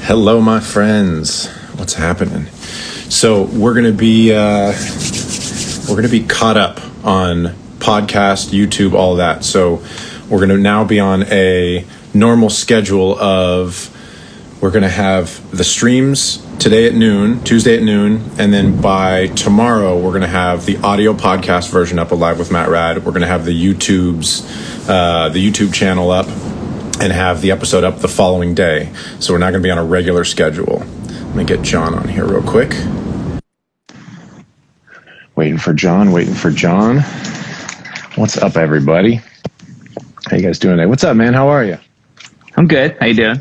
Hello, my friends. What's happening? So we're gonna be caught up on podcast, YouTube, all that. So we're gonna now be on a normal schedule of we're gonna have the streams today at noon, Tuesday at noon, and then by tomorrow we're gonna have the audio podcast version up of Live with Matt Rad. We're gonna have the YouTube channel up and have the episode up the following day. So we're not going to be on a regular schedule. Let me get John on here real quick. Waiting for John. What's up, everybody? How you guys doing today? What's up, man? How are you? I'm good. How you doing?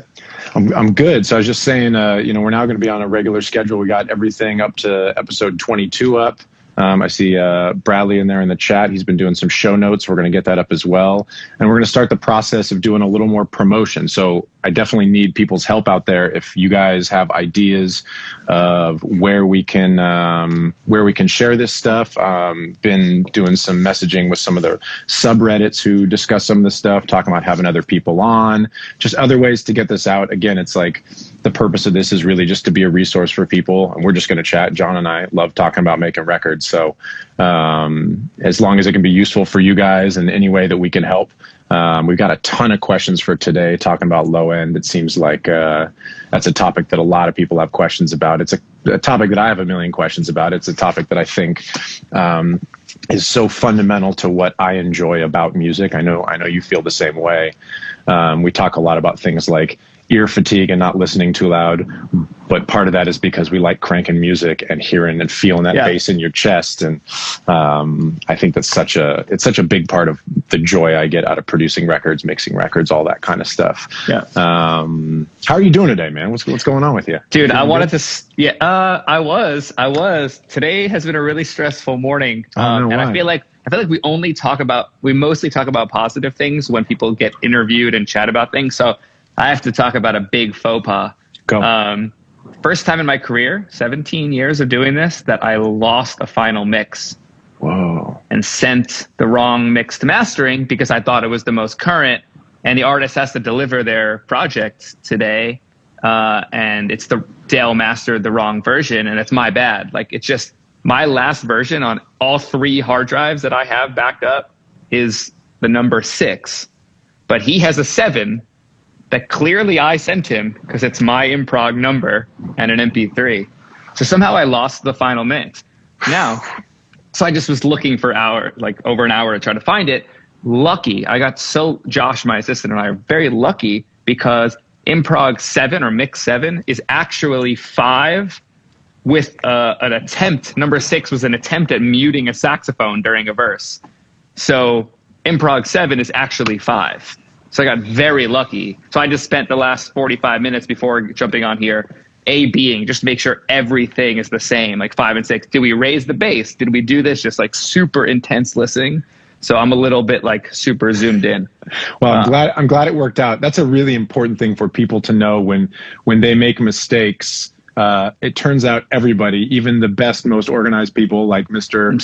I'm good. So I was just saying, we're now going to be on a regular schedule. We got everything up to episode 22 up. I see Bradley in there in the chat. He's been doing some show notes. We're going to get that up as well. And we're going to start the process of doing a little more promotion. So I definitely need people's help out there. If you guys have ideas of where we can share this stuff, been doing some messaging with some of the subreddits who discuss some of this stuff, talking about having other people on, just other ways to get this out. Again, it's like the purpose of this is really just to be a resource for people. And we're just going to chat. John and I love talking about making records. So as long as it can be useful for you guys in any way that we can help. We've got a ton of questions for today talking about low end. It seems like that's a topic that a lot of people have questions about. It's a topic that I have a million questions about. It's a topic that I think is so fundamental to what I enjoy about music. I know you feel the same way. We talk a lot about things like ear fatigue and not listening too loud, but part of that is because we like cranking music and hearing and feeling that bass in your chest. And I think that's such a big part of the joy I get out of producing records, mixing records, all that kind of stuff. Yeah. How are you doing today, man? What's going on with you? Dude, I wanted to. I was. Today has been a really stressful morning, and I feel like we mostly talk about positive things when people get interviewed and chat about things. So I have to talk about a big faux pas. Go. First time in my career, 17 years of doing this, that I lost a final mix. Whoa. And sent the wrong mix to mastering because I thought it was the most current, and the artist has to deliver their project today. And Dale mastered the wrong version, and it's my bad. Like, it's just my last version on all 3 hard drives that I have backed up is the number 6, but he has a 7 that clearly I sent him because it's my improg number and an MP3. So somehow I lost the final mix. So I just was looking for over an hour to try to find it. Lucky, Josh, my assistant, and I are very lucky because improg 7 or mix 7 is actually 5 with an attempt. Number 6 was an attempt at muting a saxophone during a verse. So improg 7 is actually 5. So I got very lucky. So I just spent the last 45 minutes before jumping on here A-Bing just to make sure everything is the same, like 5 and 6. Did we raise the bass? Did we do this? Just like super intense listening. So I'm a little bit like super zoomed in. Well, I'm glad it worked out. That's a really important thing for people to know when they make mistakes. It turns out everybody, even the best, most organized people like Mr.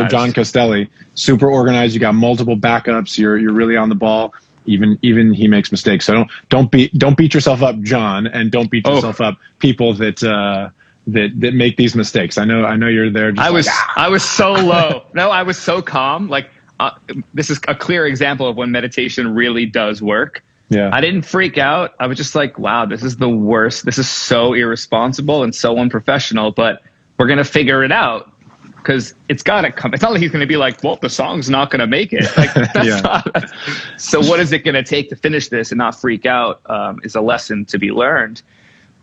Jon Castelli, super organized. You got multiple backups. You're really on the ball. Even he makes mistakes. So don't beat yourself up, John, and don't beat yourself up, people that make these mistakes. I know you're there. I was so low. No, I was so calm. Like this is a clear example of when meditation really does work. Yeah. I didn't freak out. I was just like, wow, this is the worst. This is so irresponsible and so unprofessional. But we're gonna figure it out. Because it's got to come. It's not like he's going to be like, well, the song's not going to make it. Like, that's not. So what is it going to take to finish this and not freak out is a lesson to be learned.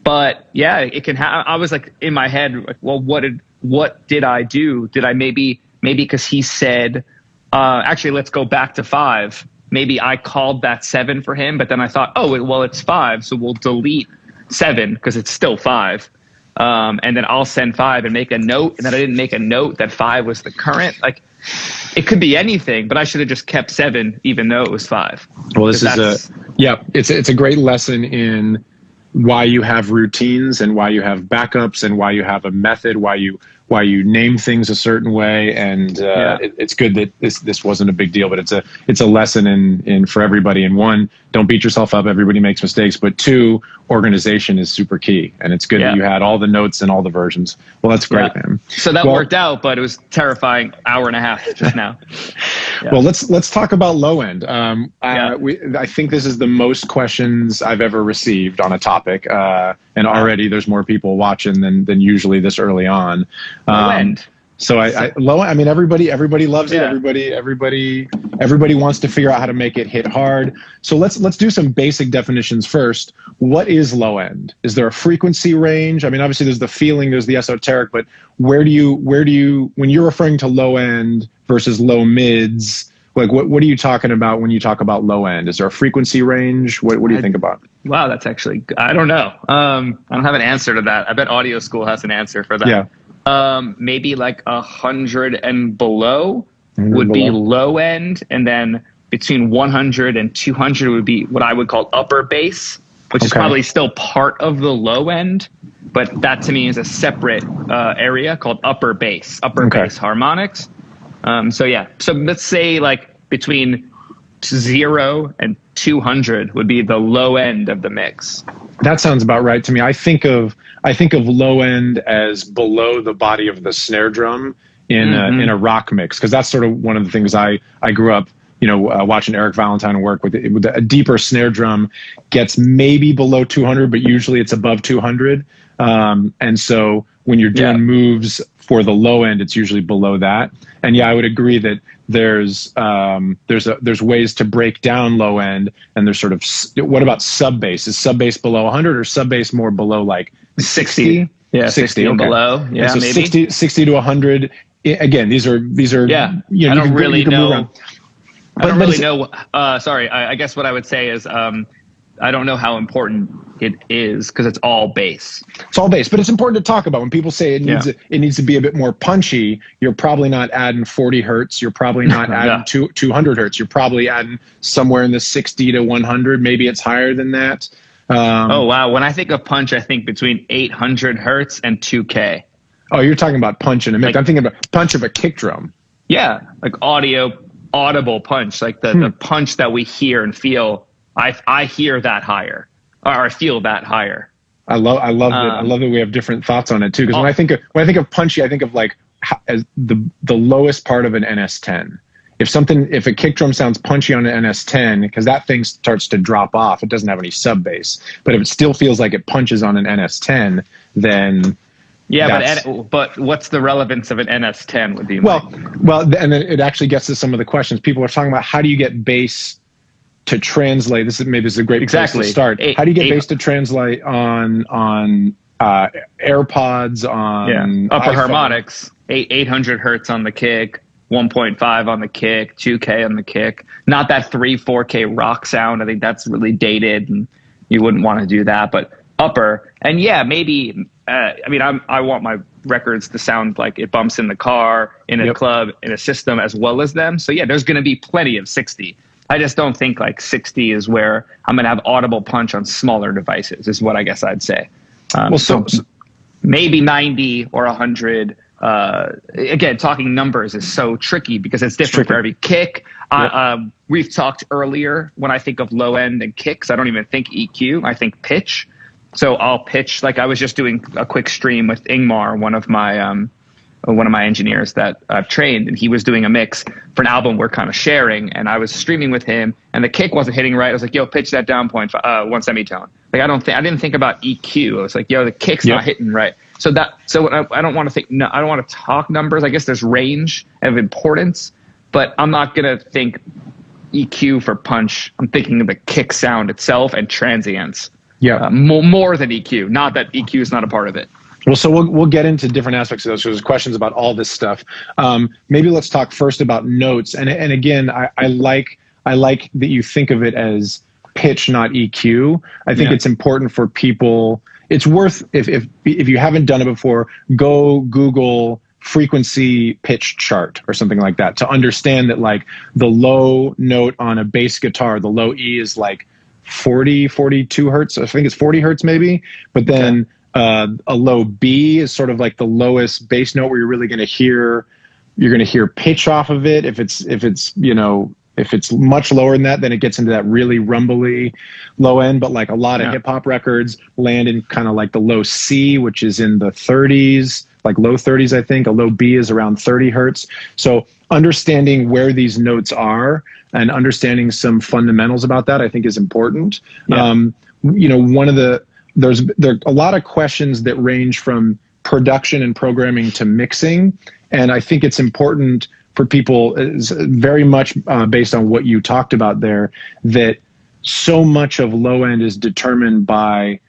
But yeah, it can I was like in my head, like, well, what did I do? Did I maybe because he said, actually, let's go back to 5. Maybe I called that 7 for him. But then I thought, well, it's 5. So we'll delete 7 because it's still 5. And then I'll send 5 and make a note. And then I didn't make a note that 5 was the current. Like, it could be anything, but I should have just kept 7, even though it was 5. Well, this is it's a great lesson in why you have routines and why you have backups and why you have a method, why you you name things a certain way, and it's good that this wasn't a big deal, but it's a lesson in for everybody. And one, don't beat yourself up. Everybody makes mistakes. But two, organization is super key, and it's good that you had all the notes and all the versions. Well, that's great, man. So that worked out, but it was terrifying hour and a half just now. Well, let's talk about low end. I think this is the most questions I've ever received on a topic, and already there's more people watching than usually this early on. Low end. So I mean, everybody loves it. Everybody wants to figure out how to make it hit hard. So let's do some basic definitions first. What is low end? Is there a frequency range? I mean, obviously there's the feeling, there's the esoteric, but where do you when you're referring to low end versus low mids, like what are you talking about when you talk about low end? Is there a frequency range? What do you think about? Wow, that's actually, I don't know. I don't have an answer to that. I bet Audio School has an answer for that. Yeah. Maybe like 100 and below would be low end, and then between 100 and 200 would be what I would call upper bass, which is probably still part of the low end, but that to me is a separate area called upper bass harmonics. So let's say like between 0 and 200 would be the low end of the mix. That sounds about right to me. I think of low end as below the body of the snare drum in a rock mix, because that's sort of one of the things I grew up, watching Eric Valentine work with. With a deeper snare drum gets maybe below 200, but usually it's above 200. And so when you're doing moves for the low end, it's usually below that. And I would agree that there's ways to break down low end, and there's sort of, what about sub bass? Is sub bass below 100 or sub bass more below like 60? Yeah, 60 and below. Yeah, so maybe 60 to 100. Again, these are I don't really know. I don't really know. Sorry, I guess what I would say is I don't know how important it is, because it's all bass. It's all bass, but it's important to talk about. When people say it needs to be a bit more punchy, you're probably not adding 40 hertz. You're probably not adding 200 hertz. You're probably adding somewhere in the 60 to 100. Maybe it's higher than that. Oh, wow. When I think of punch, I think between 800 hertz and 2K. Oh, you're talking about punch in a mix. I'm thinking about punch of a kick drum. Yeah, like audible punch, like the punch that we hear and feel. I hear that higher, or I feel that higher. I love it. I love that we have different thoughts on it too. Because when I think of punchy, I think of like as the lowest part of an NS10. If a kick drum sounds punchy on an NS10, because that thing starts to drop off, it doesn't have any sub bass. But if it still feels like it punches on an NS10, then but what's the relevance of an NS10 would be? Well, and then it actually gets to some of the questions. People are talking about, how do you get bass to translate? This is a great place to start. How do you get bass to translate on AirPods, on upper iPhone? Harmonics, 800 hertz on the kick, 1.5 on the kick, 2K on the kick. Not that 4K rock sound. I think that's really dated, and you wouldn't want to do that. But upper, and maybe. I want my records to sound like it bumps in the car, in a club, in a system, as well as them. So there's going to be plenty of 60. I just don't think like 60 is where I'm going to have audible punch on smaller devices, is what I guess I'd say. So maybe 90 or 100. Again, talking numbers is so tricky because it's different for every kick. We've talked earlier, when I think of low end and kicks, I don't even think EQ. I think pitch. So I'll pitch, like I was just doing a quick stream with Ingmar, one of my engineers that I've trained, and he was doing a mix for an album we're kind of sharing, and I was streaming with him, and the kick wasn't hitting right. I was like, yo, pitch that down one semitone. Like I didn't think about EQ. I was like, yo, the kick's not hitting right. So I don't want to think. No, I don't want to talk numbers. I guess there's range of importance, but I'm not gonna think EQ for punch. I'm thinking of the kick sound itself and transients. More than EQ. Not that EQ is not a part of it. Well, so we'll get into different aspects of those. So there's questions about all this stuff. Maybe let's talk first about notes. And again, I like that you think of it as pitch, not EQ. I think it's important for people. It's worth, if you haven't done it before, go Google frequency pitch chart or something like that to understand that, like, the low note on a bass guitar, the low E is like 42 hertz. I think it's 40 hertz maybe. But then A low B is sort of like the lowest bass note where you're really going to hear pitch off of it. If it's much lower than that, then it gets into that really rumbly low end. But like a lot of hip hop records land in kind of like the low C, which is in the 30s, like low 30s, I think. A low B is around 30 hertz. So understanding where these notes are and understanding some fundamentals about that, I think, is important. Yeah. There are a lot of questions that range from production and programming to mixing. And I think it's important for people, very much based on what you talked about there, that so much of low end is determined by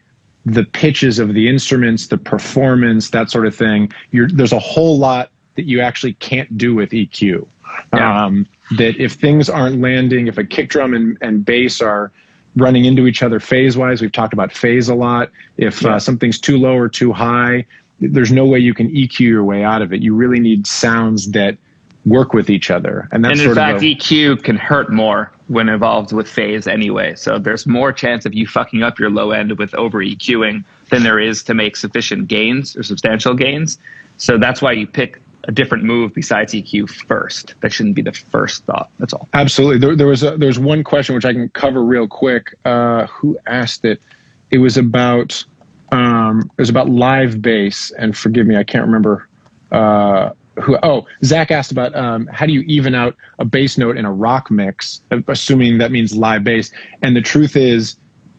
the pitches of the instruments, the performance, that sort of thing. There's a whole lot that you actually can't do with EQ. Yeah. That if things aren't landing, if a kick drum and bass are running into each other phase-wise, we've talked about phase a lot. If something's too low or too high, there's no way you can EQ your way out of it. You really need sounds that work with each other. And in fact, EQ can hurt more when involved with phase anyway. So there's more chance of you fucking up your low end with over EQing than there is to make sufficient gains or substantial gains. So that's why you pick a different move besides EQ first. That shouldn't be the first thought. That's all. Absolutely. There's one question which I can cover real quick. Who asked it? It was about live bass, and forgive me, I can't remember who. Oh, Zach asked about how do you even out a bass note in a rock mix, assuming that means live bass. And the truth is,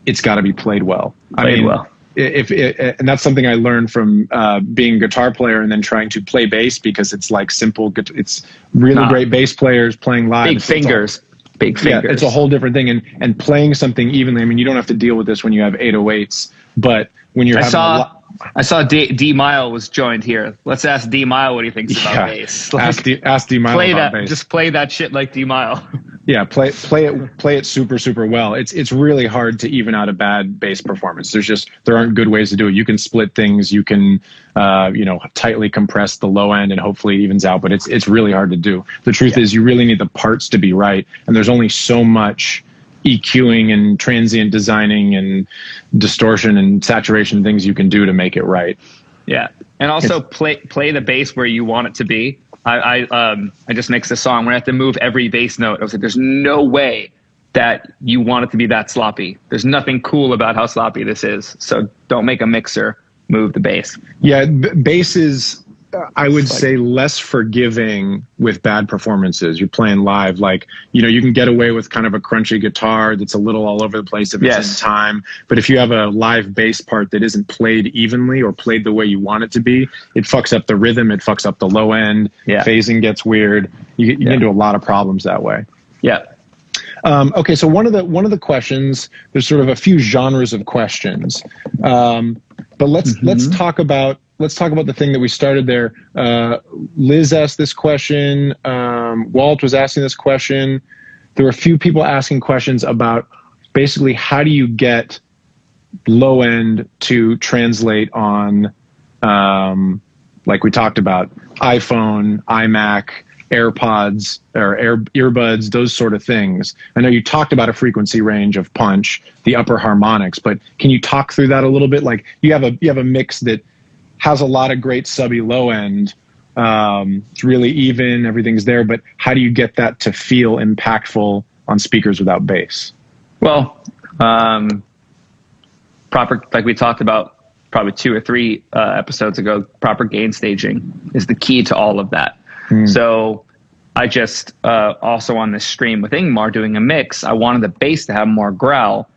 it's got to be played well. Played well. And that's something I learned from being a guitar player and then trying to play bass, because it's like simple. It's really great bass players playing live. Big fingers. Yeah, it's a whole different thing. And playing something evenly. I mean, you don't have to deal with this when you have 808s, but when you're I saw D Mile was joined here. Let's ask D Mile what he thinks about bass. Ask D Mile about bass. Just play that shit like D Mile. Yeah, play it super, super well. It's really hard to even out a bad bass performance. There aren't good ways to do it. You can split things, you can tightly compress the low end and hopefully it evens out, but it's really hard to do. The truth is you really need the parts to be right, and there's only so much EQing and transient designing and distortion and saturation things you can do to make it right. Yeah. And also play the bass where you want it to be. I just mixed a song where I have to move every bass note. I was like, there's no way that you want it to be that sloppy. There's nothing cool about how sloppy this is. So don't make a mixer move the bass. Yeah, bass is, I would say, less forgiving with bad performances. You're playing live, like, you can get away with kind of a crunchy guitar that's a little all over the place if it's in time. But if you have a live bass part that isn't played evenly or played the way you want it to be, it fucks up the rhythm, it fucks up the low end, phasing gets weird. You get into a lot of problems that way. Yeah. Okay, so one of the questions, there's sort of a few genres of questions. But let's talk about the thing that we started there. Liz asked this question. Walt was asking this question. There were a few people asking questions about basically how do you get low end to translate on, like we talked about, iPhone, iMac, AirPods or earbuds, those sort of things. I know you talked about a frequency range of punch, the upper harmonics, but can you talk through that a little bit? Like you have a mix that has a lot of great subby low end. It's really even, everything's there, but how do you get that to feel impactful on speakers without bass? Well, proper, like we talked about probably 2 or 3 episodes ago, proper gain staging is the key to all of that. So I just also on this stream with Ingmar doing a mix, I wanted the bass to have more growl,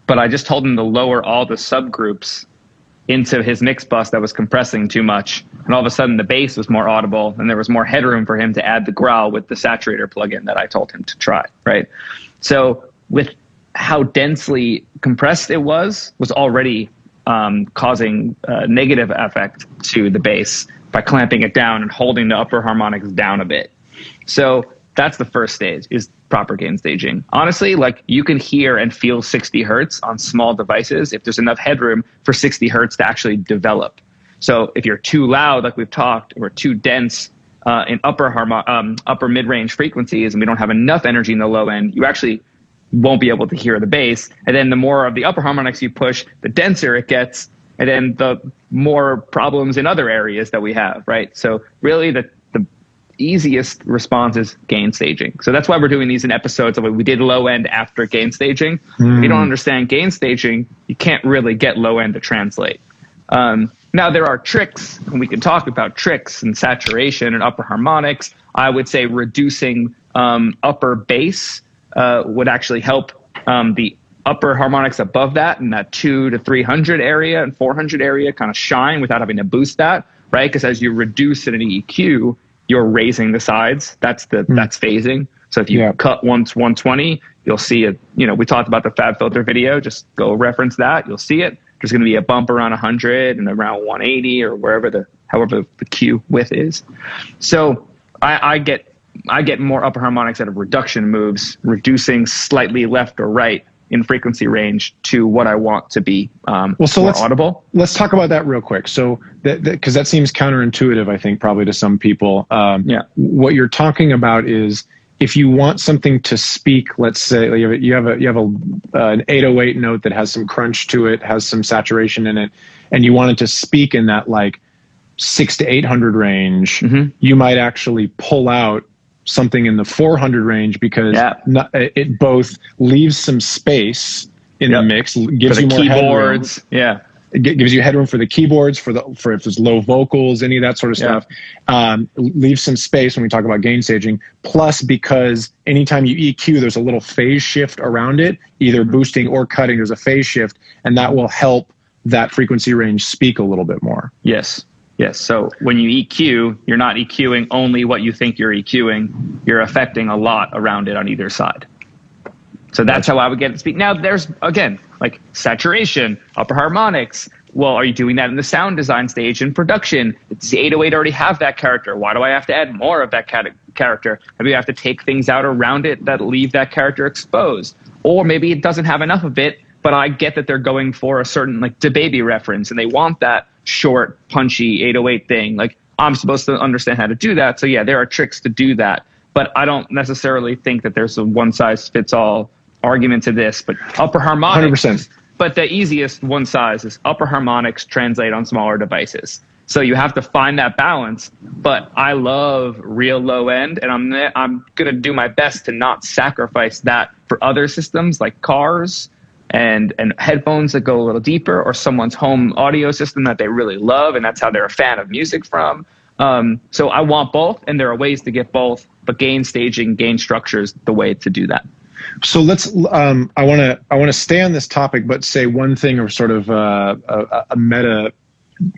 but I just told him to lower all the subgroups into his mix bus that was compressing too much. And all of a sudden the bass was more audible and there was more headroom for him to add the growl with the saturator plugin that I told him to try, right? So with how densely compressed it was already causing a negative effect to the bass by clamping it down and holding the upper harmonics down a bit. So that's the first stage, is proper gain staging. Honestly, like you can hear and feel 60 hertz on small devices if there's enough headroom for 60 hertz to actually develop. So if you're too loud, like we've talked, or too dense in upper mid-range frequencies, and we don't have enough energy in the low end, you actually won't be able to hear the bass. And then the more of the upper harmonics you push, the denser it gets, and then the more problems in other areas that we have, right? So really the easiest response is gain staging. So that's why we're doing these in episodes. We did low end after gain staging. If you don't understand gain staging, you can't really get low end to translate. Now there are tricks, and we can talk about tricks and saturation and upper harmonics. I would say reducing upper bass would actually help the upper harmonics above that in that 200 to 300 area and 400 area kind of shine without having to boost that, right? Because as you reduce it in EQ, you're raising the sides. That's phasing. So if you cut once 120, you'll see it. You know, we talked about the Fab Filter video. Just go reference that. You'll see it. There's going to be a bump around 100 and around 180 or however the Q width is. So I get more upper harmonics out of reduction moves, reducing slightly left or right in frequency range to what I want to be more audible. Let's talk about that real quick. So because that seems counterintuitive, I think, probably to some people. What you're talking about is if you want something to speak, let's say you have an 808 note that has some crunch to it, has some saturation in it, and you want it to speak in that like 600 to 800 range, you might actually pull out something in the 400 range because it both leaves some space in the mix, gives you more keyboards, headroom. It gives you headroom for the keyboards, for if there's low vocals, any of that sort of stuff. Leaves some space when we talk about gain staging. Plus, because anytime you EQ, there's a little phase shift around it, either boosting or cutting. There's a phase shift, and that will help that frequency range speak a little bit more. Yes. So when you EQ, you're not EQing only what you think you're EQing. You're affecting a lot around it on either side. So that's how I would get it to speak. Now, there's, again, like saturation, upper harmonics. Well, are you doing that in the sound design stage in production? Does the 808 already have that character? Why do I have to add more of that character? Maybe I have to take things out around it that leave that character exposed. Or maybe it doesn't have enough of it, but I get that they're going for a certain like DaBaby reference and they want that short, punchy 808 thing. Like, I'm supposed to understand how to do that. So yeah, there are tricks to do that. But I don't necessarily think that there's a one-size-fits-all argument to this. But upper harmonics, 100%. But the easiest one size is upper harmonics translate on smaller devices. So you have to find that balance. But I love real low end, and I'm going to do my best to not sacrifice that for other systems like cars and headphones that go a little deeper, or someone's home audio system that they really love, and that's how they're a fan of music from. So I want both, and there are ways to get both, but gain staging, gain structure is the way to do that. So let's. I want to stay on this topic, but say one thing, or sort of a meta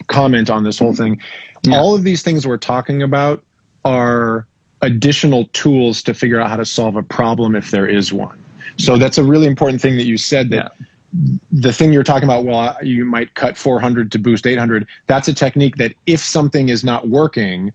comment on this whole thing. Yeah. All of these things we're talking about are additional tools to figure out how to solve a problem if there is one. So that's a really important thing that you said, that the thing you're talking about, well, you might cut 400 to boost 800. That's a technique that if something is not working,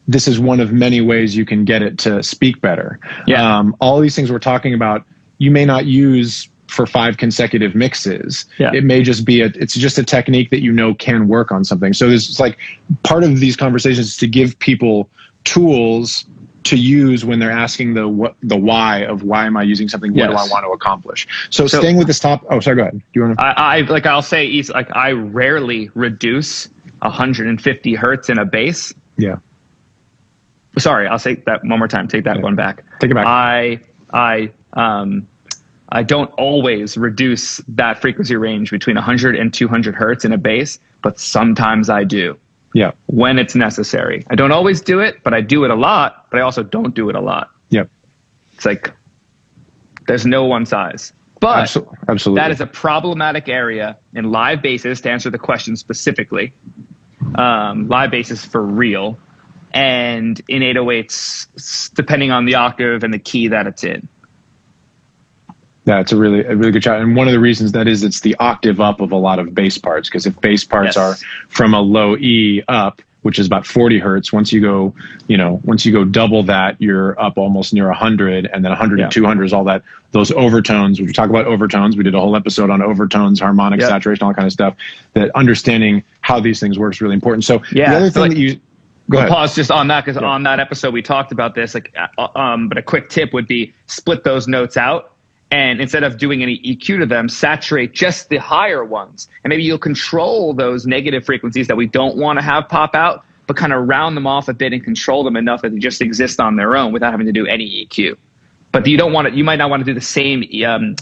this is one of many ways you can get it to speak better. Yeah. All these things we're talking about, you may not use for 5 consecutive mixes. Yeah. It may just be it's just a technique that you know can work on something. So this is like part of these conversations is to give people tools to use when they're asking the why of why am I using something? What do I want to accomplish? So staying with this topic. Oh, sorry. Go ahead. Do you want to? I'll say I rarely reduce 150 hertz in a bass. Yeah. Sorry, I'll say that one more time. Take that one back. Take it back. I don't always reduce that frequency range between 100 and 200 hertz in a bass, but sometimes I do. Yeah. When it's necessary. I don't always do it, but I do it a lot, but I also don't do it a lot. Yep. It's like there's no one size. But absolutely. That is a problematic area in live basses, to answer the question specifically. Live basses for real. And in 808s, depending on the octave and the key that it's in. That's a really good shot. And one of the reasons that is, it's the octave up of a lot of bass parts. Because if bass parts are from a low E up, which is about 40 hertz, once you go double that, you're up almost near 100, and then 100 and 200 is all that. Those overtones. We talk about overtones. We did a whole episode on overtones, harmonic saturation, all that kind of stuff. That understanding how these things work is really important. So the other thing that you go ahead. Pause just on that, because on that episode we talked about this. But a quick tip would be split those notes out And instead of doing any EQ to them, saturate just the higher ones. And maybe you'll control those negative frequencies that we don't want to have pop out, but kind of round them off a bit and control them enough that they just exist on their own without having to do any EQ. But you don't want to, you might not want to do the same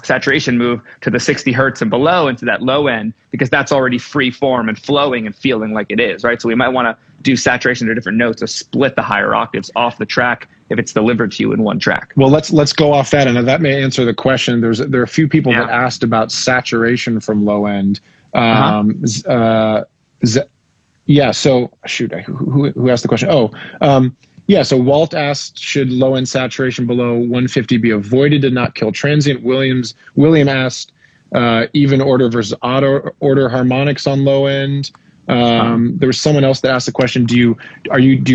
saturation move to the 60 hertz and below into that low end, because that's already free form and flowing and feeling like it is, right? So we might want to do saturation to different notes to split the higher octaves off the track if it's delivered to you in one track. Well, let's go off that, and that may answer the question. There are a few people that asked about saturation from low end. Yeah. So shoot, who asked the question? Yeah, so Walt asked, should low-end saturation below 150 be avoided to not kill transient? William asked, even order versus odd order harmonics on low end. There was someone else that asked the question, do you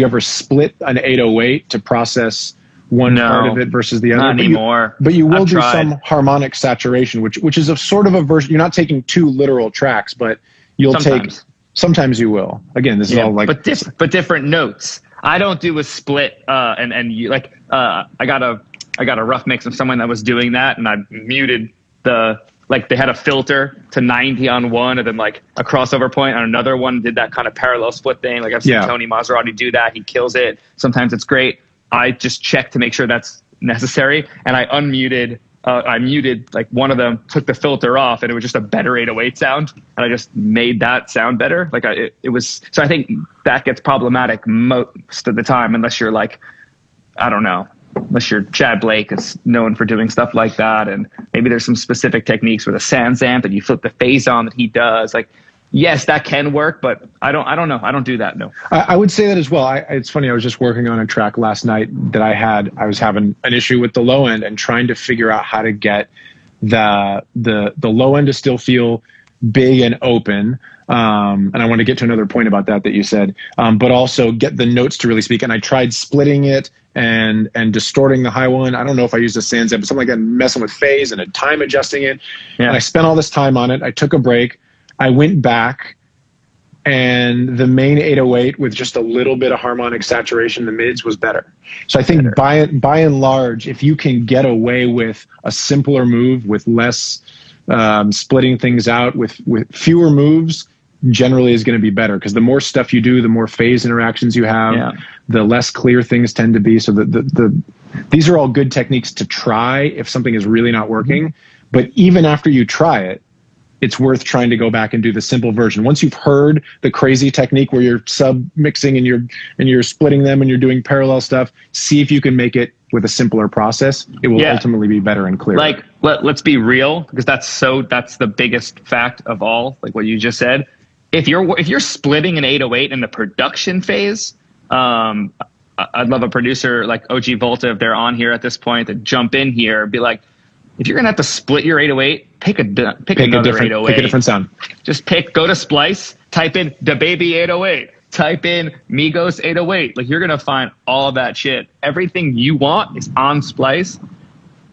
ever split an 808 to process one part of it versus the other? Not anymore. But you will do some harmonic saturation, which is a sort of a version. You're not taking two literal tracks, but you'll sometimes you will. Again, this is all like... But different notes. I don't do a split, and you like. I got a rough mix of someone that was doing that, and I muted they had a filter to 90 on one, and then like a crossover point on another one. Did that kind of parallel split thing. Like I've seen Tony Maserati do that. He kills it. Sometimes it's great. I just check to make sure that's necessary, and I unmuted. I muted like one of them, took the filter off, and it was just a better 808 sound, and I just made that sound better. Like it was. So I think that gets problematic most of the time, unless you're like, I don't know, unless you're Chad Blake is known for doing stuff like that, and maybe there's some specific techniques with a Sans amp and you flip the phase on that he does. Like, yes, that can work, but I don't know. I don't do that. No. I would say that as well. It's funny. I was just working on a track last night that I was having an issue with the low end and trying to figure out how to get the low end to still feel big and open. And I want to get to another point about that you said, but also get the notes to really speak. And I tried splitting it and distorting the high one. I don't know if I used a Sans amp, but something like that, messing with phase and time adjusting it. Yeah. And I spent all this time on it. I took a break. I went back, and the main 808 with just a little bit of harmonic saturation in the mids was better. So I think by and large, if you can get away with a simpler move with less splitting things out with fewer moves, generally is going to be better, because the more stuff you do, the more phase interactions you have, the less clear things tend to be. So these are all good techniques to try if something is really not working. But even after you try it, it's worth trying to go back and do the simple version. Once you've heard the crazy technique where you're sub mixing and you're splitting them and you're doing parallel stuff, see if you can make it with a simpler process. It will ultimately be better and clearer. Like let's be real, because that's the biggest fact of all, like what you just said. If you're splitting an 808 in the production phase, I'd love a producer like OG Volta, if they're on here at this point, to jump in here and be like, if you're gonna have to split your 808, pick another 808. Pick a different sound. Just go to Splice, type in the baby 808, type in Migos 808. Like, you're gonna find all that shit. Everything you want is on Splice.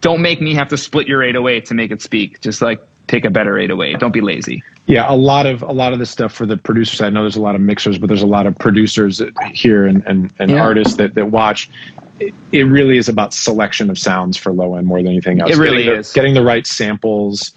Don't make me have to split your 808 to make it speak. Just like pick a better 808. Don't be lazy. Yeah, a lot of the stuff for the producers. I know there's a lot of mixers, but there's a lot of producers here and artists that watch. It really is about selection of sounds for low end more than anything else. It really is. Getting the right samples,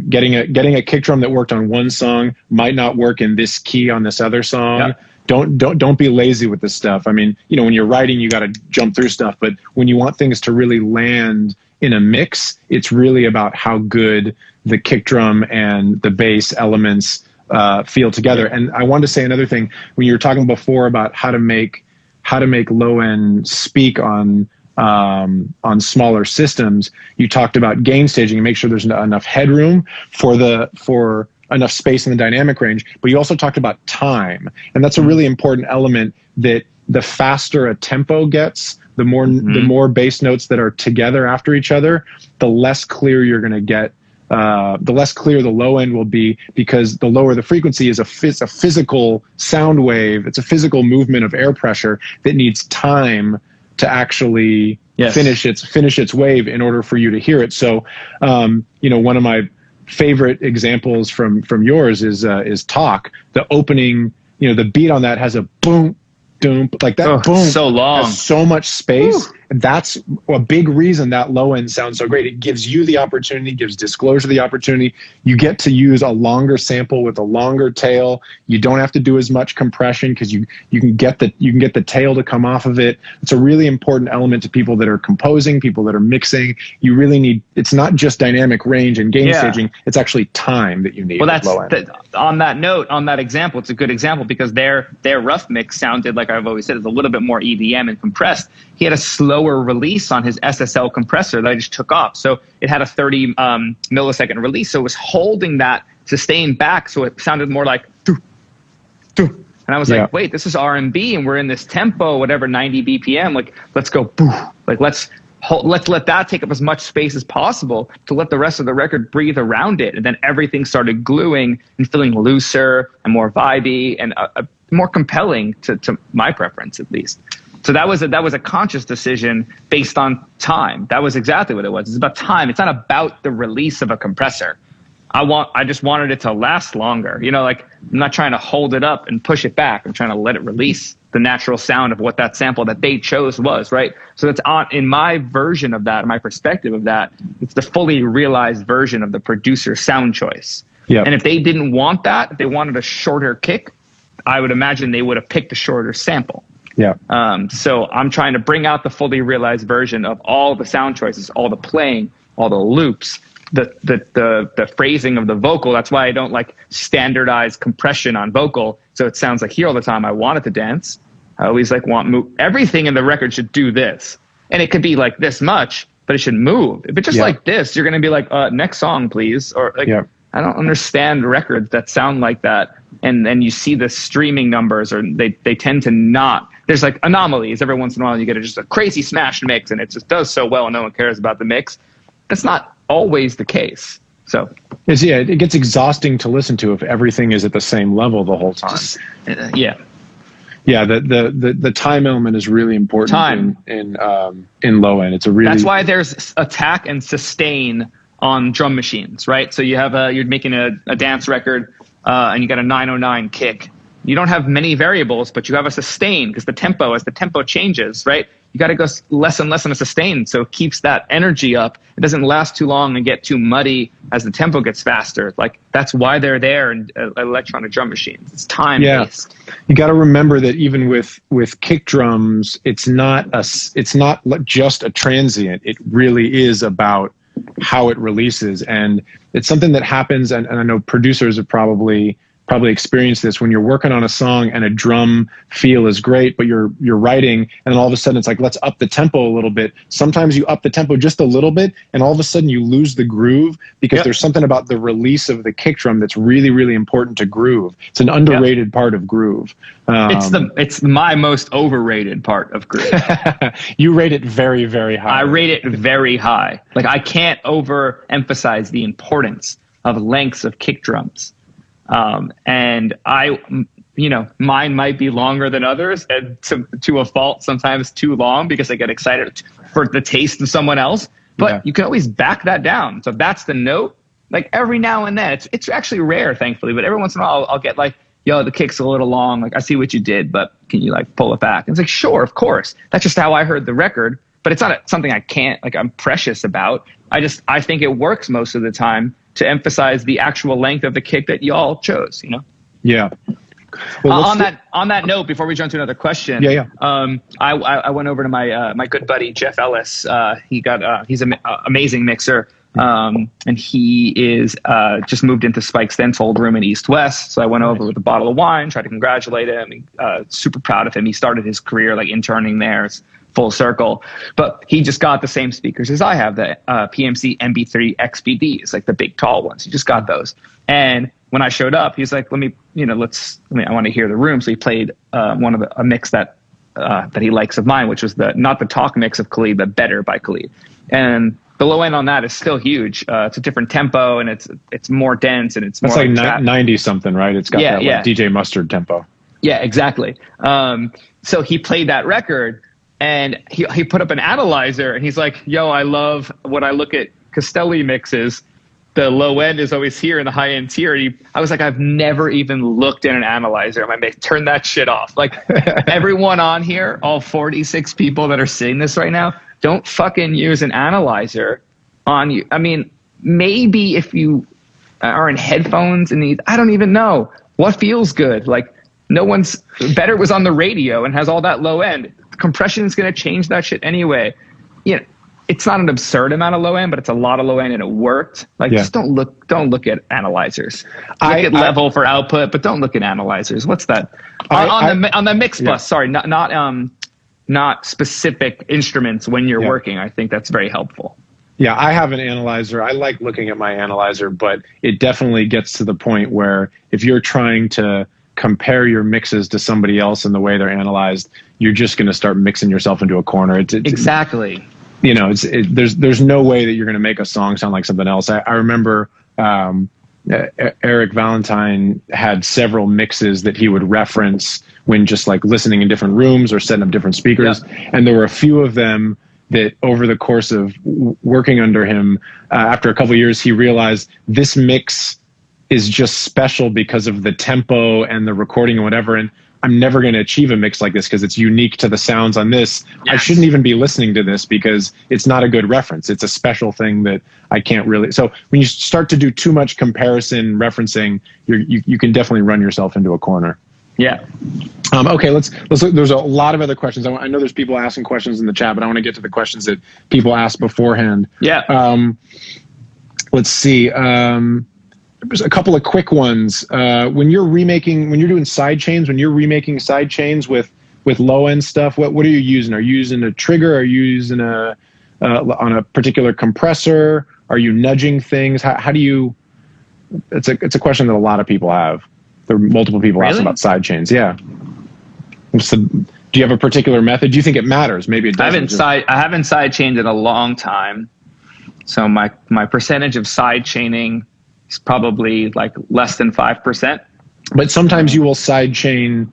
getting a kick drum that worked on one song might not work in this key on this other song. Yeah. Don't be lazy with this stuff. I mean, when you're writing, you got to jump through stuff, but when you want things to really land in a mix, it's really about how good the kick drum and the bass elements feel together. And I wanted to say another thing. When you were talking before about how to make low end speak on smaller systems, you talked about gain staging and make sure there's enough headroom for enough space in the dynamic range. But you also talked about time, and that's a really important element. That the faster a tempo gets, the more bass notes that are together after each other, the less clear you're going to get. The less clear the low end will be, because the lower the frequency is a physical sound wave. It's a physical movement of air pressure that needs time to actually finish its wave in order for you to hear it. So, one of my favorite examples from yours is Talk. The opening, the beat on that has a boom, doom, like that. Boom, so long, has so much space. that's a big reason that low end sounds so great. It gives you the opportunity, gives Disclosure the opportunity. You get to use a longer sample with a longer tail. You don't have to do as much compression because you can get the tail to come off of it. It's a really important element to people that are composing, people that are mixing. You really need, it's not just dynamic range and gain staging, it's actually time that you need. Well, that's on that note, on that example, it's a good example because their rough mix sounded, like I've always said, it's a little bit more EDM and compressed. He had a slower release on his SSL compressor that I just took off. So it had a 30 millisecond release. So it was holding that sustain back. So it sounded more like, doo, doo. And I was like, wait, this is R&B and we're in this tempo, whatever, 90 BPM. Like, let's go, boo. Like, let's let that take up as much space as possible to let the rest of the record breathe around it. And then everything started gluing and feeling looser and more vibey and more compelling to my preference, at least. So that was a conscious decision based on time. That was exactly what it was. It's about time. It's not about the release of a compressor. I just wanted it to last longer. You know, like, I'm not trying to hold it up and push it back. I'm trying to let it release the natural sound of what that sample that they chose was, right? So that's in my version of that, my perspective of that, it's the fully realized version of the producer's sound choice. Yeah. And if they didn't want that, if they wanted a shorter kick, I would imagine they would have picked a shorter sample. Yeah. So I'm trying to bring out the fully realized version of all the sound choices, all the playing, all the loops, the phrasing of the vocal. That's why I don't like standardized compression on vocal. So it sounds like here all the time. I want it to dance. I always like move. Everything in the record should do this. And it could be like this much, but it should move. If it's just like this, you're going to be like, next song, please. Or like, I don't understand records that sound like that. And then you see the streaming numbers, or they tend to not. There's like anomalies. Every once in a while you get just a crazy smashed mix and it just does so well and no one cares about the mix. That's not always the case. So it gets exhausting to listen to if everything is at the same level the whole time. The time element is really important in low end. It's a really, that's why there's attack and sustain on drum machines, right? So you have you're making a dance record and you got a 909 kick. You don't have many variables, but you have a sustain because as the tempo changes, right? You got to go less and less on a sustain. So it keeps that energy up. It doesn't last too long and get too muddy as the tempo gets faster. Like, that's why they're there in electronic drum machines. It's time based. You got to remember that even with kick drums, it's not just a transient. It really is about how it releases. And it's something that happens. And I know producers have probably experienced this when you're working on a song and a drum feel is great, but you're writing and then all of a sudden it's like, let's up the tempo a little bit. Sometimes you up the tempo just a little bit and all of a sudden you lose the groove because there's something about the release of the kick drum that's really, really important to groove. It's an underrated part of groove. It's my most overrated part of groove. You rate it very, very high. I rate it very high. Like, I can't overemphasize the importance of lengths of kick drums. And mine might be longer than others, and to a fault, sometimes too long because I get excited for the taste of someone else, but you can always back that down. So that's the note. Like, every now and then, it's actually rare, thankfully, but every once in a while I'll get like, yo, the kick's a little long. Like, I see what you did, but can you like pull it back? And it's like, sure, of course. That's just how I heard the record, but it's not something I'm precious about. I think it works most of the time to emphasize the actual length of the kick that y'all chose, you know? Yeah. Well, on that note, before we jump to another question, I went over to my good buddy Jeff Ellis. He's an amazing mixer, and he is just moved into Spike's Dentold room in East West. So I went over with a bottle of wine, tried to congratulate him. Super proud of him. He started his career like interning there. It's full circle, but he just got the same speakers as I have, the PMC MB3 XBDs, like the big tall ones. He just got those. And when I showed up, he's like, I want to hear the room. So he played a mix that he likes of mine, which was not the talk mix of Khalid, but Better by Khalid. And the low end on that is still huge. It's a different tempo and it's more dense and it's more. That's like 90 something, right? It's got that like DJ Mustard tempo. Yeah, exactly. So he played that record. And he put up an analyzer and he's like, yo, I love when I look at Castelli mixes, the low end is always here and the high end's here. I was like, I've never even looked at an analyzer on my mix. Turn that shit off. Like everyone on here, all 46 people that are seeing this right now, don't fucking use an analyzer on you. I mean, maybe if you are in headphones and I don't even know what feels good. Like no one's better was on the radio and has all that low end. Compression is going to change that shit anyway. You know, it's not an absurd amount of low end, but it's a lot of low end and it worked. Like just don't look at analyzers. Look at level for output, but don't look at analyzers. What's that? On the mix bus, sorry, not specific instruments when you're working. I think that's very helpful. Yeah, I have an analyzer. I like looking at my analyzer, but it definitely gets to the point where if you're trying to compare your mixes to somebody else and the way they're analyzed, you're just going to start mixing yourself into a corner. Exactly. You know, there's no way that you're going to make a song sound like something else. I remember Eric Valentine had several mixes that he would reference when just like listening in different rooms or setting up different speakers. Yeah. And there were a few of them that over the course of working under him, after a couple of years, he realized this mix is just special because of the tempo and the recording and whatever. And I'm never going to achieve a mix like this because it's unique to the sounds on this. Yes. I shouldn't even be listening to this because it's not a good reference. It's a special thing that I can't really. So when you start to do too much comparison referencing, you can definitely run yourself into a corner. Yeah. Okay, let's look. There's a lot of other questions. I know there's people asking questions in the chat, but I want to get to the questions that people asked beforehand. Yeah. Let's see. There's a couple of quick ones. When you're doing side chains, when you're remaking side chains with low end stuff, what are you using? Are you using a trigger? Are you using on a particular compressor? Are you nudging things? How do you? It's a question that a lot of people have. There are multiple people asking about side chains. Yeah. So, do you have a particular method? Do you think it matters? Maybe it doesn't. I haven't side chained in a long time. So my percentage of side chaining is probably like less than 5%. But sometimes you will side chain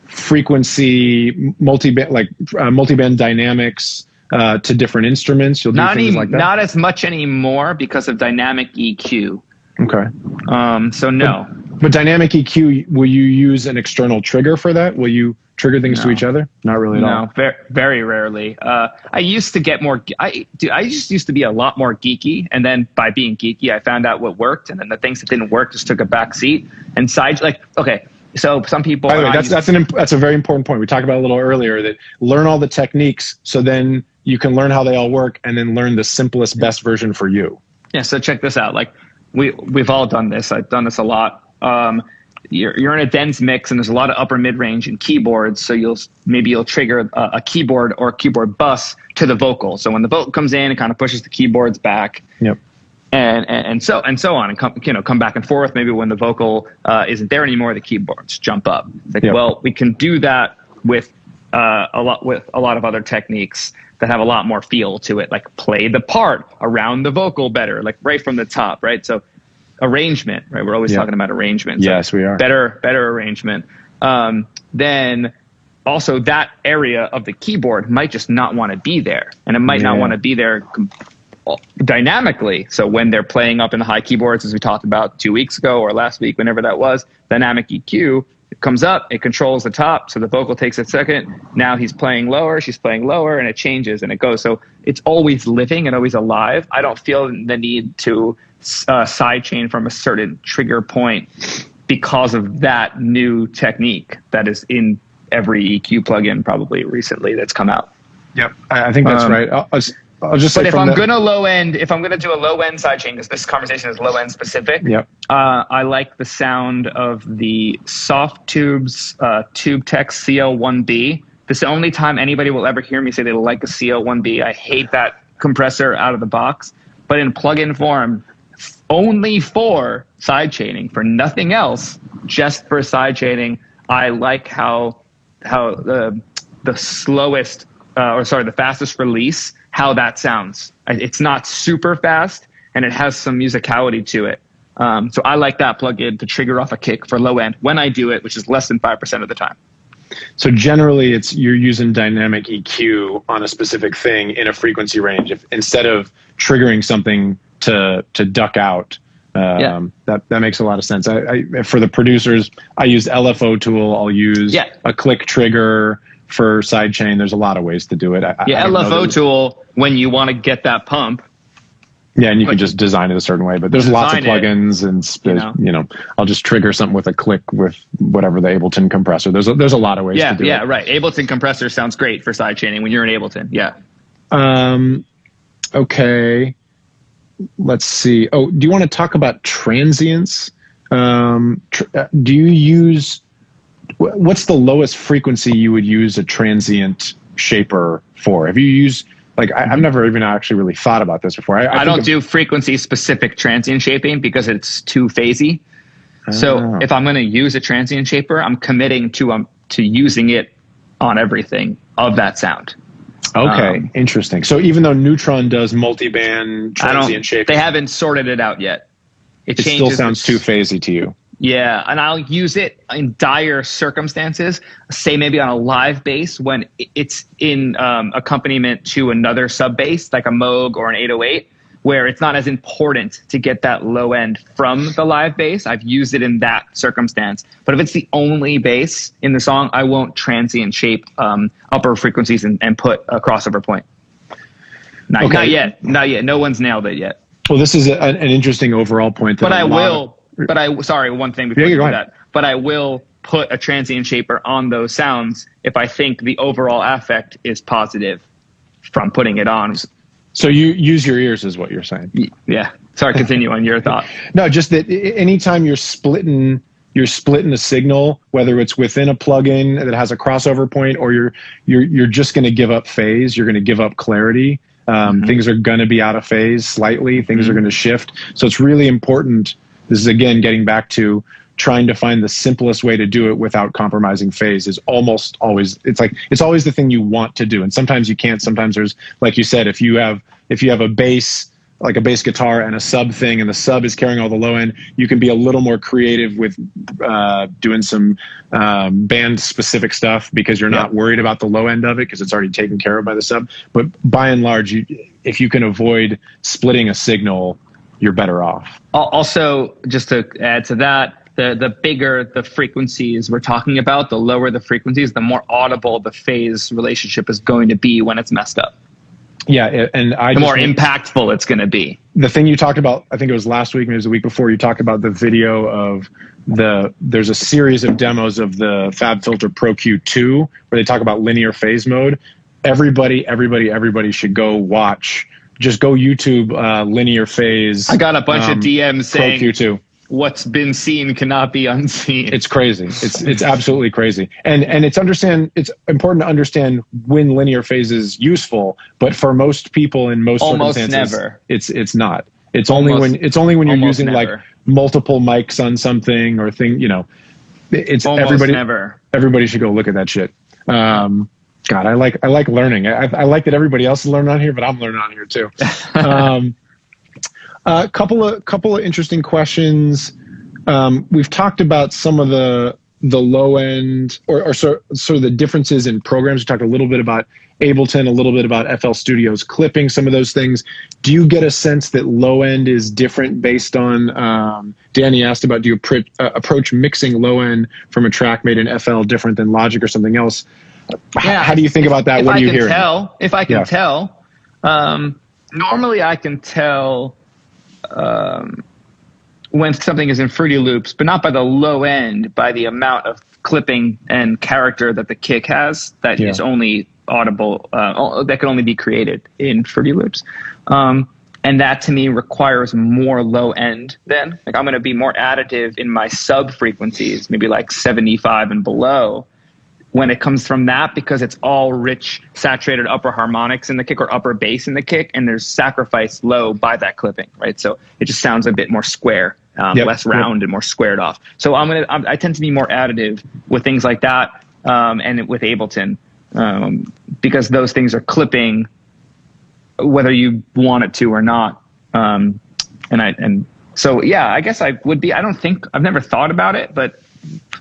frequency, multiband dynamics to different instruments. You'll do things like that. Not as much anymore because of dynamic EQ. Okay. So no. But dynamic EQ, will you use an external trigger for that? Will you trigger things to each other? Not really at all. No, very rarely. I used to get more. I just used to be a lot more geeky, and then by being geeky, I found out what worked, and then the things that didn't work just took a back seat. And so some people. By the way, that's a very important point. We talked about a little earlier that learn all the techniques, so then you can learn how they all work, and then learn the simplest, best version for you. Yeah. So check this out. Like we've all done this. I've done this a lot. You're in a dense mix and there's a lot of upper mid range in keyboards. So you'll trigger a keyboard or a keyboard bus to the vocal. So when the vocal comes in, it kind of pushes the keyboards back. Yep. And so on and come back and forth. Maybe when the vocal isn't there anymore, the keyboards jump up. It's like, well, we can do that with a lot of other techniques that have a lot more feel to it, like play the part around the vocal better, like right from the top, right? So arrangement, right? We're always talking about arrangement. So yes, we are. Better arrangement. Then also that area of the keyboard might just not want to be there, and it might not want to be there dynamically. So when they're playing up in the high keyboards, as we talked about 2 weeks ago or last week, whenever that was, dynamic EQ, it comes up, it controls the top, so the vocal takes a second. Now he's playing lower, she's playing lower, and it changes and it goes. So it's always living and always alive. I don't feel the need to sidechain from a certain trigger point because of that new technique that is in every EQ plugin probably recently that's come out. Yep, I think that's right. I'll just say, but if I'm going to do a low end sidechain, this conversation is low end specific. Yep. I like the sound of the Soft Tubes Tube Tech CL1B. This is the only time anybody will ever hear me say they like a CL1B. I hate that compressor out of the box, but in plugin form, only for sidechaining, for nothing else, just for sidechaining. I like how the fastest release, how that sounds. It's not super fast, and it has some musicality to it. So I like that plugin to trigger off a kick for low end when I do it, which is less than 5% of the time. So generally, you're using dynamic EQ on a specific thing in a frequency range. If instead of triggering something to duck out. That makes a lot of sense. I for the producers, I use LFO tool. I'll use a click trigger for sidechain. There's a lot of ways to do it. LFO tool when you want to get that pump. Yeah, and you can just design it a certain way, but there's lots of plugins, and I'll just trigger something with a click with whatever the Ableton compressor. There's a lot of ways to do it. Yeah, right. Ableton compressor sounds great for sidechaining when you're in Ableton. Yeah. Okay. Let's see. Oh, do you want to talk about transients? Do you use, what's the lowest frequency you would use a transient shaper for? Have you used, like, I've never even actually really thought about this before. I don't do frequency specific transient shaping because it's too phasey. So if I'm going to use a transient shaper, I'm committing to using it on everything of that sound. Okay, interesting. So even though Neutron does multi-band transient shaping, they haven't sorted it out yet. It still sounds too phasey to you. Yeah, and I'll use it in dire circumstances, say maybe on a live bass when it's in accompaniment to another sub bass, like a Moog or an 808, where it's not as important to get that low end from the live bass. I've used it in that circumstance. But if it's the only bass in the song, I won't transient shape upper frequencies and put a crossover point. Not yet. No one's nailed it yet. Well, this is an interesting overall point. But sorry, one thing before you do that. But I will put a transient shaper on those sounds if I think the overall affect is positive from putting it on. So you use your ears is what you're saying. Yeah. Sorry, continue on your thought. No, just that anytime you're splitting a signal, whether it's within a plugin that has a crossover point or you're just going to give up phase, you're going to give up clarity. Things are going to be out of phase slightly. Things are going to shift. So it's really important. This is, again, getting back to trying to find the simplest way to do it without compromising phase is almost always, it's always the thing you want to do. And sometimes you can't. Sometimes there's, like you said, if you have a bass, like a bass guitar and a sub thing, and the sub is carrying all the low end, you can be a little more creative with doing some band specific stuff because you're not worried about the low end of it because it's already taken care of by the sub. But by and large, if you can avoid splitting a signal, you're better off. Also, just to add to that, the bigger the frequencies we're talking about, the lower the frequencies, the more audible the phase relationship is going to be when it's messed up. Yeah, and the more impactful it's going to be. The thing you talked about, I think it was last week, maybe it was the week before, you talked about the video of there's a series of demos of the FabFilter Pro Q2 where they talk about linear phase mode. Everybody should go watch. Just go YouTube linear phase. I got a bunch of DMs saying Pro Q2. What's been seen cannot be unseen. It's crazy. It's absolutely crazy. And it's important to understand when linear phase is useful, but for most people in most circumstances, never. It's not. It's only when you're using never. Like multiple mics on something or thing, it's almost never. Everybody should go look at that shit. God, I like learning. I like that everybody else is learning on here, but I'm learning on here too. A couple of interesting questions. We've talked about some of the low end or sort of the differences in programs. We talked a little bit about Ableton, a little bit about FL Studio's clipping, some of those things. Do you get a sense that low end is different based on, Danny asked about, do you approach mixing low end from a track made in FL different than Logic or something else? Yeah, how do you think about that? What are you hearing? If I can tell, normally I can tell when something is in Fruity Loops, but not by the low end, by the amount of clipping and character that the kick has that is only audible, that can only be created in Fruity Loops. And that to me requires more low end then. Like I'm going to be more additive in my sub frequencies, maybe like 75 and below, when it comes from that, because it's all rich, saturated upper harmonics in the kick or upper bass in the kick, and there's sacrifice low by that clipping, right? So it just sounds a bit more square, less round and more squared off. So I tend to be more additive with things like that, and with Ableton, because those things are clipping whether you want it to or not. So yeah, I guess I would be. I've never thought about it, but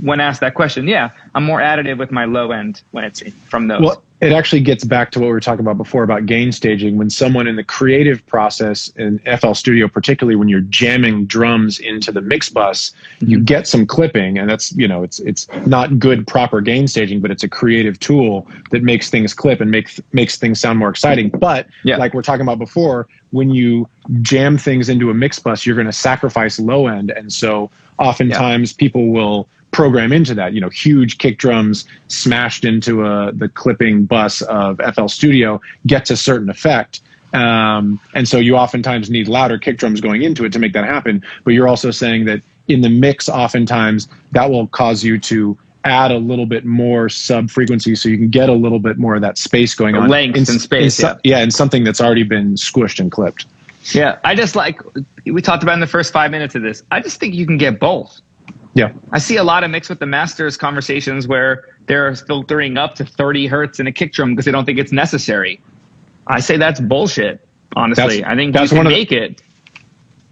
when asked that question, yeah, I'm more additive with my low end when it's from those. Well, it actually gets back to what we were talking about before about gain staging. When someone in the creative process in FL Studio, particularly when you're jamming drums into the mix bus, you get some clipping, and that's, you know, it's not good proper gain staging, but it's a creative tool that makes things clip and makes things sound more exciting. But like we're talking about before, when you jam things into a mix bus, you're going to sacrifice low end, and so oftentimes people will program into that, you know, huge kick drums smashed into the clipping bus of FL Studio gets a certain effect. And so you oftentimes need louder kick drums going into it to make that happen. But you're also saying that in the mix, oftentimes that will cause you to add a little bit more sub frequency so you can get a little bit more of that space going on. Length and space. And something that's already been squished and clipped. Yeah. I just like, we talked about in the first 5 minutes of this, I just think you can get both. Yeah, I see a lot of mix with the masters conversations where they're filtering up to 30 hertz in a kick drum because they don't think it's necessary. I say that's bullshit. Honestly, I think you can make it.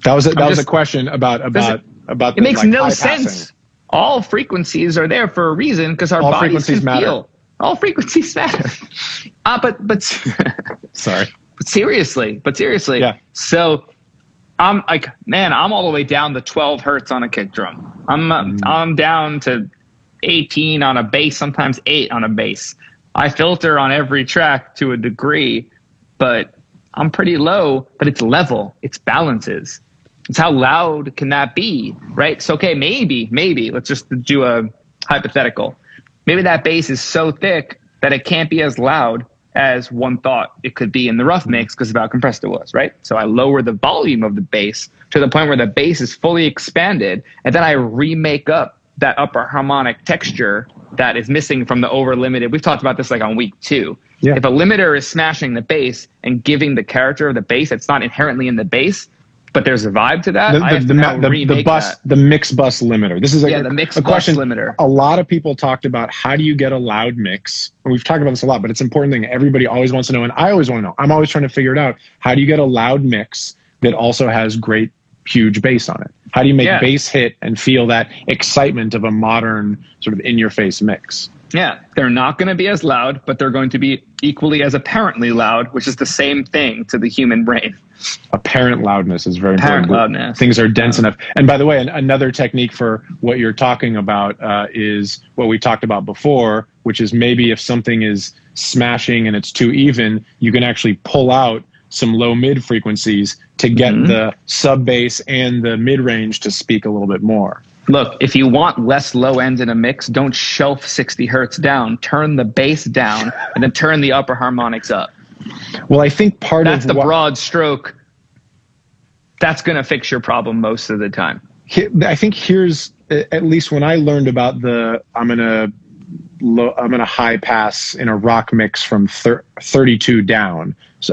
That was a question about it makes no sense. All frequencies are there for a reason because our bodies can feel. All frequencies matter. But sorry. But seriously. Yeah. So. I'm like, man, I'm all the way down to 12 hertz on a kick drum. I'm down to 18 on a bass, sometimes 8 on a bass. I filter on every track to a degree, but I'm pretty low, but it's level, it's balances. It's how loud can that be, right? So, okay, maybe, let's just do a hypothetical. Maybe that bass is so thick that it can't be as loud as one thought it could be in the rough mix because of how compressed it was, right? So I lower the volume of the bass to the point where the bass is fully expanded, and then I remake up that upper harmonic texture that is missing from the over limited. We've talked about this like on week 2. Yeah. If a limiter is smashing the bass and giving the character of the bass, it's not inherently in the bass, but there's a vibe to that. The mix bus limiter. This is the mix bus question. Limiter. A lot of people talked about how do you get a loud mix. And we've talked about this a lot, but it's an important thing everybody always wants to know, and I always want to know. I'm always trying to figure it out. How do you get a loud mix that also has great, huge bass on it? How do you make bass hit and feel that excitement of a modern sort of in-your-face mix? Yeah, they're not going to be as loud, but they're going to be equally as apparently loud, which is the same thing to the human brain. Apparent loudness is very important. Loudness. Things are dense enough. And by the way, another technique for what you're talking about is what we talked about before, which is maybe if something is smashing and it's too even, you can actually pull out some low mid frequencies to get the sub bass and the mid range to speak a little bit more. Look, if you want less low end in a mix, don't shelf 60 hertz down. Turn the bass down and then turn the upper harmonics up. Well, I think that's the broad stroke. That's going to fix your problem most of the time. I think here's, at least when I learned about I'm going to high pass in a rock mix from 32 down. So,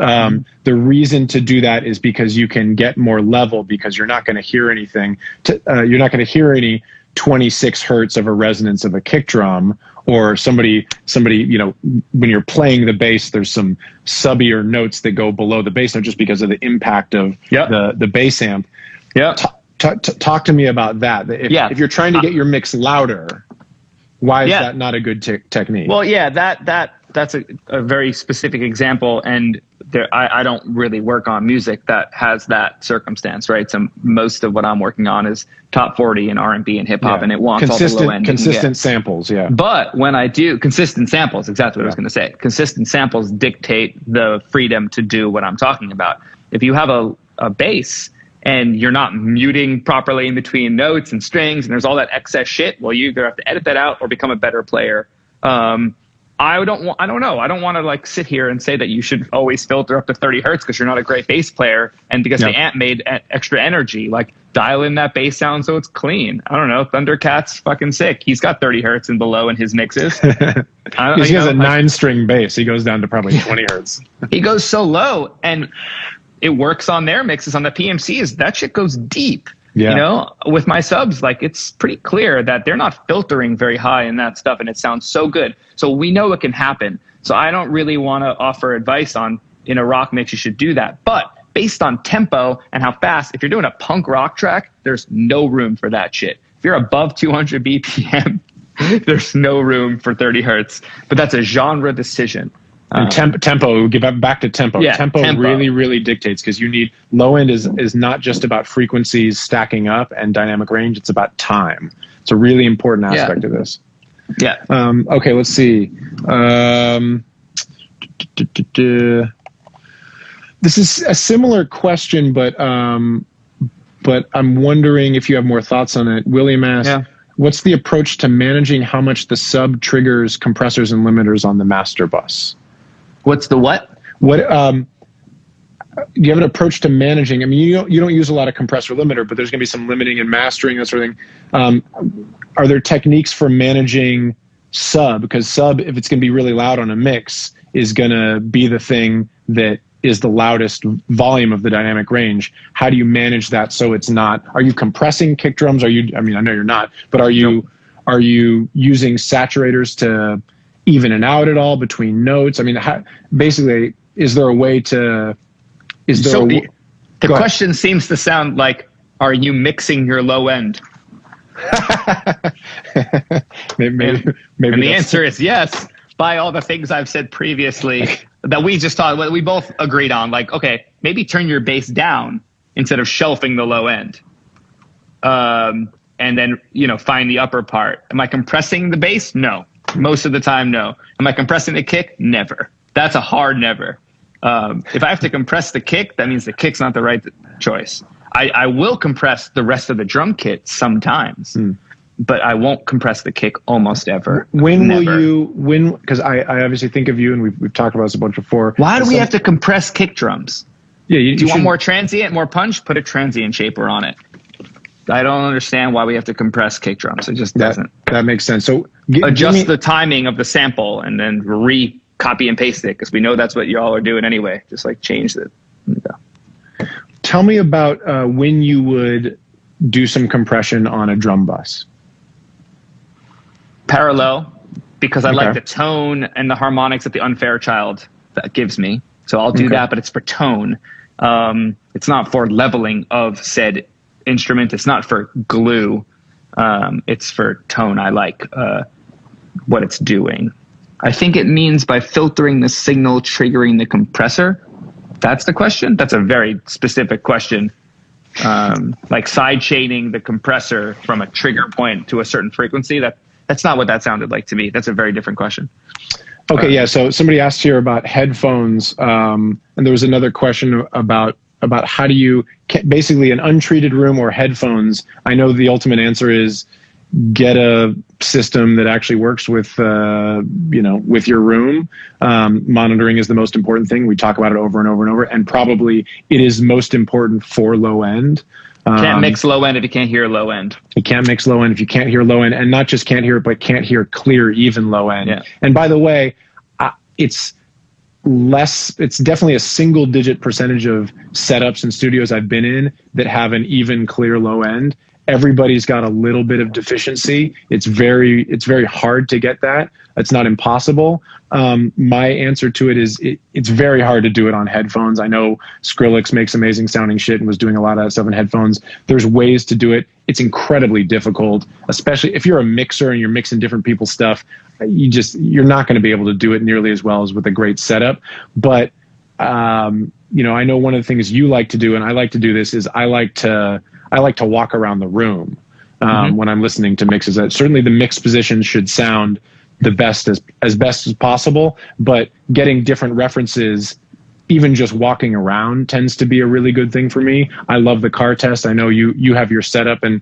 the reason to do that is because you can get more level because you're not going to hear anything. You're not going to hear any 26 hertz of a resonance of a kick drum or somebody, you know, when you're playing the bass, there's some subbier notes that go below the bass note just because of the impact of the bass amp. Yeah. Talk to me about that. If you're trying to get your mix louder, why is that not a good technique? Well, yeah, that's a very specific example, and I don't really work on music that has that circumstance, right? So most of what I'm working on is top 40 and R&B and hip hop, and it wants all the low end. Consistent samples, yeah. But when I do consistent samples, exactly what I was going to say. Consistent samples dictate the freedom to do what I'm talking about. If you have a bass and you're not muting properly in between notes and strings, and there's all that excess shit, well, you either have to edit that out or become a better player. I don't know. I don't want to like sit here and say that you should always filter up to 30 hertz because you're not a great bass player and because the amp made extra energy. Like dial in that bass sound so it's clean. I don't know. Thundercat's fucking sick. He's got 30 hertz and below in his mixes. He has a 9-string bass. He goes down to probably 20 hertz. He goes so low, and it works on their mixes. On the PMCs, that shit goes deep. Yeah. You know, with my subs, like it's pretty clear that they're not filtering very high in that stuff, and it sounds so good. So we know it can happen. So I don't really want to offer advice on in a rock mix you should do that. But based on tempo and how fast, if you're doing a punk rock track, there's no room for that shit. If you're above 200 BPM, There's no room for 30 hertz, but that's a genre decision. And tempo, give back to tempo. Yeah, tempo really, really dictates, because you need low end is not just about frequencies stacking up and dynamic range. It's about time. It's a really important aspect of this. Yeah. Okay, let's see. This is a similar question, but I'm wondering if you have more thoughts on it. William asked, what's the approach to managing how much the sub triggers compressors and limiters on the master bus? What's the what? Do you have an approach to managing? I mean, you don't use a lot of compressor limiter, but there's going to be some limiting and mastering, that sort of thing. Are there techniques for managing sub? Because sub, if it's going to be really loud on a mix, is going to be the thing that is the loudest volume of the dynamic range. How do you manage that so it's not? Are you compressing kick drums? I know you're not, but are you using saturators to even it out at all between notes? I mean, basically, is there a way to? The question seems to sound like, are you mixing your low end? maybe and the answer is yes, by all the things I've said previously that we both agreed on. Like, okay, maybe turn your bass down instead of shelving the low end. And then, find the upper part. Am I compressing the bass? No. Most of the time, no. Am I compressing the kick? Never. That's a hard never. If I have to compress the kick, that means the kick's not the right choice. I will compress the rest of the drum kit sometimes, but I won't compress the kick almost ever. Because I obviously think of you, and we've talked about this a bunch before. Why do we have to compress kick drums? Yeah, do you want more transient, more punch? Put a transient shaper on it. I don't understand why we have to compress kick drums. It just doesn't. That makes sense. So adjust the timing of the sample and then copy and paste it, because we know that's what y'all are doing anyway. Just like change it. Tell me about when you would do some compression on a drum bus. Parallel, because I like the tone and the harmonics that the Unfair Child that gives me. So I'll do that, but it's for tone. It's not for leveling of said instrument. It's not for glue. It's for tone. I like what it's doing. I think it means by filtering the signal, triggering the compressor. That's the question. That's a very specific question. Like side chaining the compressor from a trigger point to a certain frequency. That's not what that sounded like to me. That's a very different question. Okay, yeah. So somebody asked here about headphones, and there was another question about how do you basically an untreated room or headphones. I know the ultimate answer is get a system that actually works with with your room. Monitoring is the most important thing. We talk about it over and over and over, and probably it is most important for low end. Can't mix low end if you can't hear low end. You can't mix low end if you can't hear low end, and not just can't hear it, but can't hear clear, even low end. Yeah. And by the way, it's definitely a single digit percentage of setups and studios I've been in that have an even clear low end. Everybody's got a little bit of deficiency. It's very hard to get that. It's not impossible. My answer to it is it's very hard to do it on headphones. I know Skrillex makes amazing sounding shit and was doing a lot of that stuff in headphones. There's ways to do it. It's incredibly difficult, especially if you're a mixer and you're mixing different people's stuff. You're not going to be able to do it nearly as well as with a great setup. But I know one of the things you like to do, and I like to do this, is I like to walk around the room when I'm listening to mixes. Certainly the mix positions should sound the best as best as possible, but getting different references, even just walking around, tends to be a really good thing for me. I love the car test. I know you have your setup and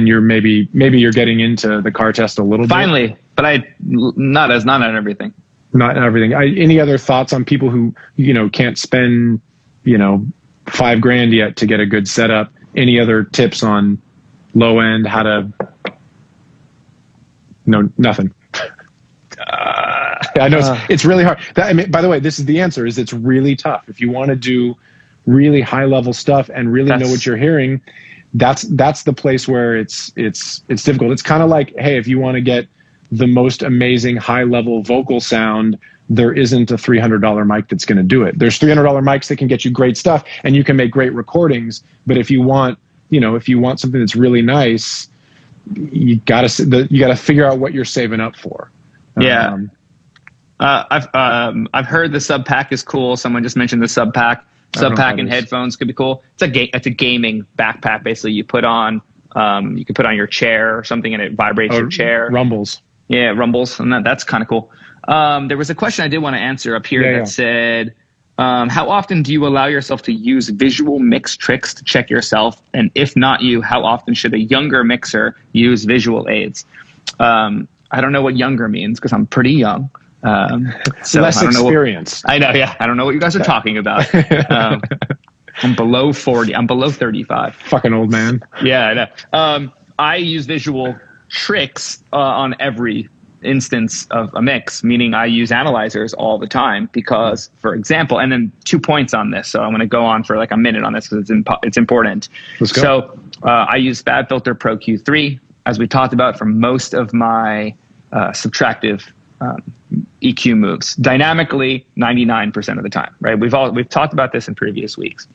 you're maybe you're getting into the car test a little bit. Finally, but not on everything. Not everything. Any other thoughts on people who can't spend $5,000 yet to get a good setup? Any other tips on low end, how to? No, nothing. I know it's really hard. By the way, this is the answer. Is it's really tough. If you want to do really high level stuff and really know what you're hearing, that's the place where it's difficult. It's kind of like, hey, if you want to get the most amazing high level vocal sound, there isn't a $300 mic that's going to do it. There's $300 mics that can get you great stuff and you can make great recordings. But if you want something that's really nice, you gotta figure out what you're saving up for. Yeah. I've heard the sub pack is cool. Someone just mentioned the sub pack. Sub pack and headphones could be cool. It's a gaming backpack. Basically, you put on you can put on your chair or something, and it vibrates your chair. Rumbles. Yeah, rumbles, and that's kind of cool. There was a question I did want to answer up here that said, how often do you allow yourself to use visual mix tricks to check yourself? And if not you, how often should a younger mixer use visual aids? I don't know what younger means because I'm pretty young. So less experience. I know, yeah. I don't know what you guys are talking about. I'm below 40. I'm below 35. Fucking old man. Yeah, I know. I use visual tricks on every instance of a mix, meaning I use analyzers all the time because, for example, and then 2 points on this. So I'm going to go on for like a minute on this because it's important. Let's go. So I use FabFilter Pro Q3, as we talked about, for most of my subtractive EQ moves, dynamically 99% of the time, right? We've talked about this in previous weeks.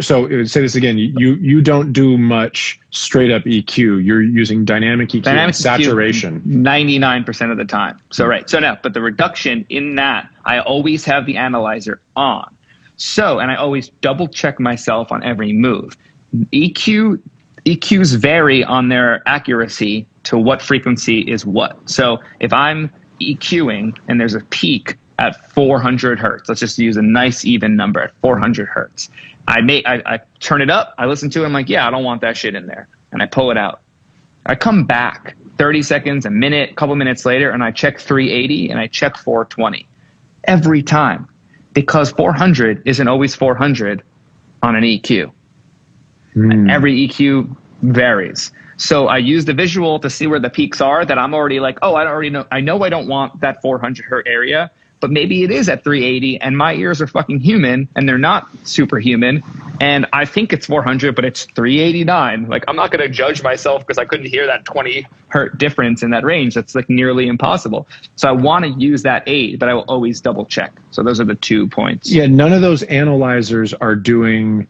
So say this again. You don't do much straight up EQ. You're using dynamic EQ and saturation 99% of the time. So right. So now, but the reduction in that, I always have the analyzer on. So, and I always double check myself on every move. EQs vary on their accuracy to what frequency is what. So if I'm EQing and there's a peak at 400 hertz, let's just use a nice even number at 400 hertz. I turn it up, I listen to it, I'm like, yeah, I don't want that shit in there. And I pull it out. I come back 30 seconds, a minute, a couple minutes later, and I check 380 and I check 420 every time because 400 isn't always 400 on an EQ. And every EQ varies. So I use the visual to see where the peaks are that I'm already like, oh, I know I don't want that 400 hertz area, but maybe it is at 380 and my ears are fucking human and they're not superhuman. And I think it's 400, but it's 389. Like, I'm not going to judge myself because I couldn't hear that 20 hertz difference in that range. That's like nearly impossible. So I want to use that aid, but I will always double check. So those are the 2 points. Yeah. None of those analyzers are doing,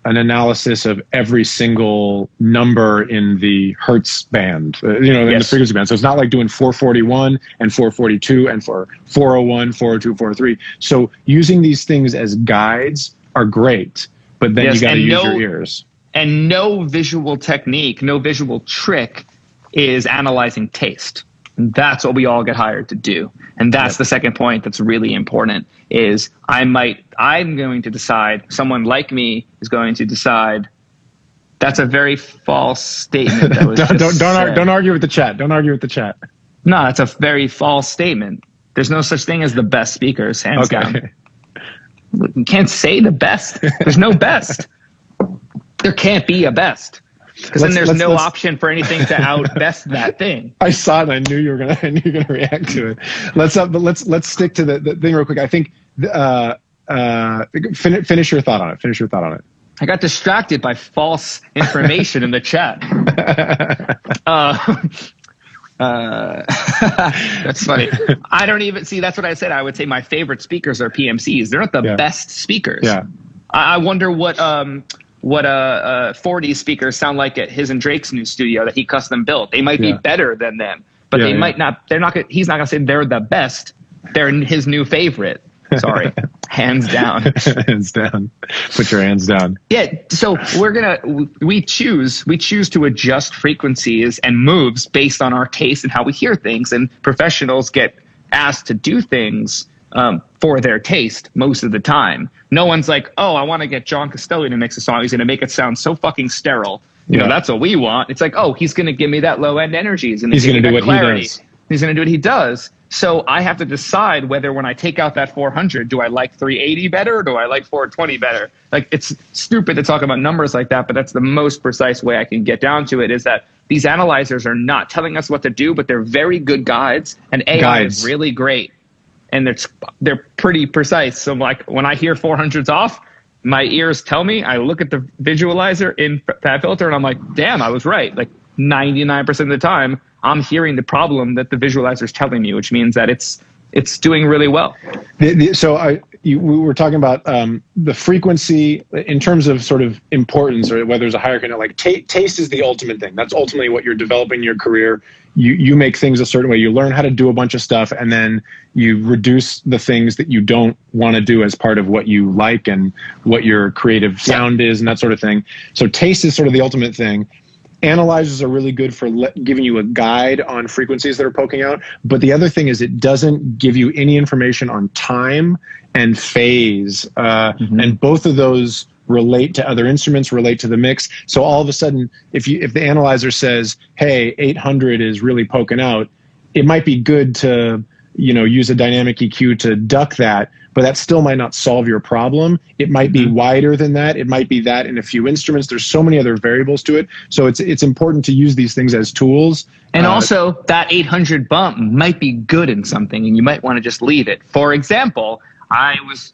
an analysis of every single number in the hertz band, in the frequency band. So it's not like doing 441 and 442 and for 401, 402, 403. So using these things as guides are great, but then you got to use your ears. And no visual technique, no visual trick is analyzing taste. And that's what we all get hired to do. And that's the second point that's really important is I'm going to decide, someone like me is going to decide. That's a very false statement. That was don't argue with the chat. Don't argue with the chat. No, that's a very false statement. There's no such thing as the best speakers, hands down. You can't say the best. There's no best. There can't be a best. Because then there's no option for anything to outbest that thing. I saw it. I knew you were gonna react to it. Let's stick to the thing real quick. I think finish your thought on it. Finish your thought on it. I got distracted by false information in the chat. That's funny. I don't even see. That's what I said. I would say my favorite speakers are PMCs. They're not the best speakers. Yeah. I wonder what 40 speakers sound like at his and Drake's new studio that he custom built. They might be better than them, but they might not. They're not. He's not gonna say they're the best. They're his new favorite. Sorry, hands down. Hands down. Put your hands down. Yeah. So we choose to adjust frequencies and moves based on our taste and how we hear things. And professionals get asked to do things for their taste most of the time. No one's like, oh, I want to get Jon Castelli to mix a song. He's going to make it sound so fucking sterile. You know, that's what we want. It's like, oh, he's going to give me that low end energy. He's going to do what clarity. He does. He's going to do what he does. So I have to decide whether when I take out that 400, do I like 380 better or do I like 420 better? Like, it's stupid to talk about numbers like that, but that's the most precise way I can get down to it, is that these analyzers are not telling us what to do, but they're very good guides, and AI is really great. And they're pretty precise. So like when I hear 400s off, my ears tell me, I look at the visualizer in FabFilter and I'm like, damn, I was right. Like 99% of the time, I'm hearing the problem that the visualizer is telling me, which means that it's doing really well. So we were talking about the frequency in terms of sort of importance, or whether there's a hierarchy. Like taste is the ultimate thing. That's ultimately what you're developing in your career. You make things a certain way. You learn how to do a bunch of stuff, and then you reduce the things that you don't want to do as part of what you like and what your creative sound is and that sort of thing. So taste is sort of the ultimate thing. Analyzers are really good for giving you a guide on frequencies that are poking out. But the other thing is it doesn't give you any information on time and phase. And both of those relate to other instruments, relate to the mix. So all of a sudden, if the analyzer says, hey, 800 is really poking out, it might be good to, use a dynamic EQ to duck that, but that still might not solve your problem. It might be wider than that. It might be that in a few instruments. There's so many other variables to it. So it's important to use these things as tools. And also that 800 bump might be good in something, and you might want to just leave it. For example, I was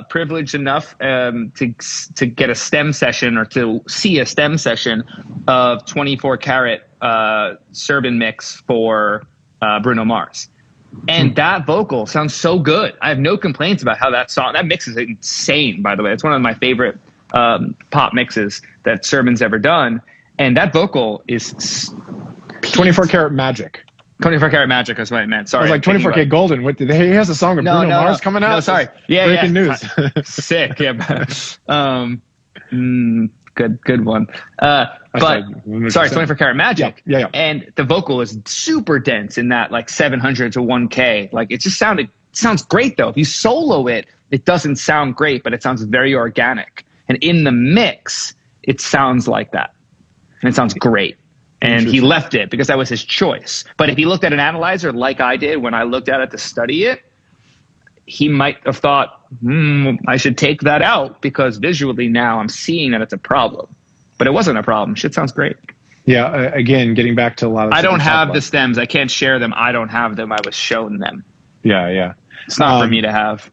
privileged enough to get a stem session, or to see a stem session of 24 karat Serban mix for Bruno Mars. And that vocal sounds so good. I have no complaints about how that mix is insane, by the way. It's one of my favorite pop mixes that Serban's ever done. And that vocal is 24 karat magic. 24 karat magic is what I meant. Sorry. I was like 24K Golden. What, he has a song of Bruno Mars coming out? No, sorry. Yeah, breaking news. Sick. Yeah. Good one. But sorry, 24 karat magic. Yeah. And the vocal is super dense in that like 700 to 1K. Like it just sounds great though. If you solo it, it doesn't sound great, but it sounds very organic. And in the mix, it sounds like that. And it sounds great. And he left it because that was his choice. But if he looked at an analyzer like I did when I looked at it to study it, he might have thought, I should take that out because visually now I'm seeing that it's a problem. But it wasn't a problem. Shit sounds great. Yeah, again, getting back to a lot of... I don't have the stems. I can't share them. I don't have them. I was shown them. Yeah. It's not for me to have.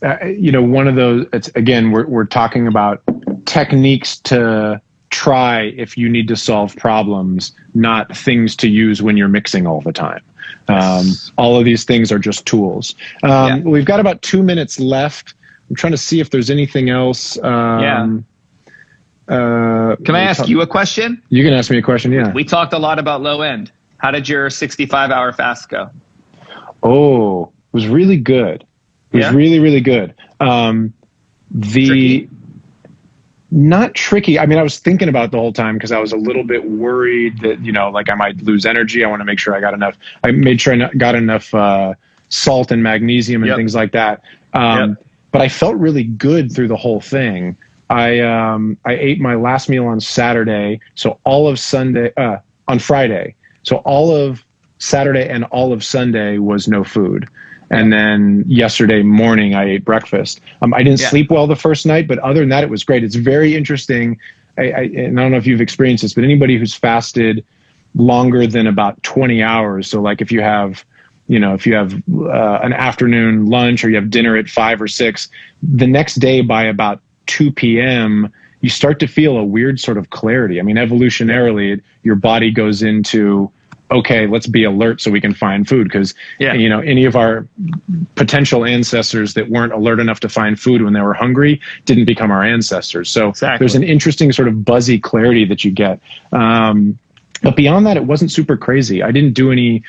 One of those... It's again, we're talking about techniques to try if you need to solve problems, not things to use when you're mixing all the time. All of these things are just tools. We've got about 2 minutes left. I'm trying to see if there's anything else. Can I ask you a question? You can ask me a question, yeah. We talked a lot about low end. How did your 65-hour fast go? Oh, it was really good. It was really, really good. Tricky? Not tricky. I mean, I was thinking about the whole time because I was a little bit worried that, like I might lose energy. I want to make sure I got enough. I made sure I got enough salt and magnesium and things like that. But I felt really good through the whole thing. I ate my last meal on Saturday. So all of Sunday, on Friday. So all of Saturday and all of Sunday was no food. And then yesterday morning, I ate breakfast. I didn't sleep well the first night, but other than that, it was great. It's very interesting. And I don't know if you've experienced this, but anybody who's fasted longer than about 20 hours. So like if you have, an afternoon lunch or you have dinner at 5 or 6, the next day by about 2 p.m., you start to feel a weird sort of clarity. I mean, evolutionarily, your body goes into, okay, let's be alert so we can find food. Because, any of our potential ancestors that weren't alert enough to find food when they were hungry didn't become our ancestors. So there's an interesting sort of buzzy clarity that you get. But beyond that, it wasn't super crazy. I didn't do any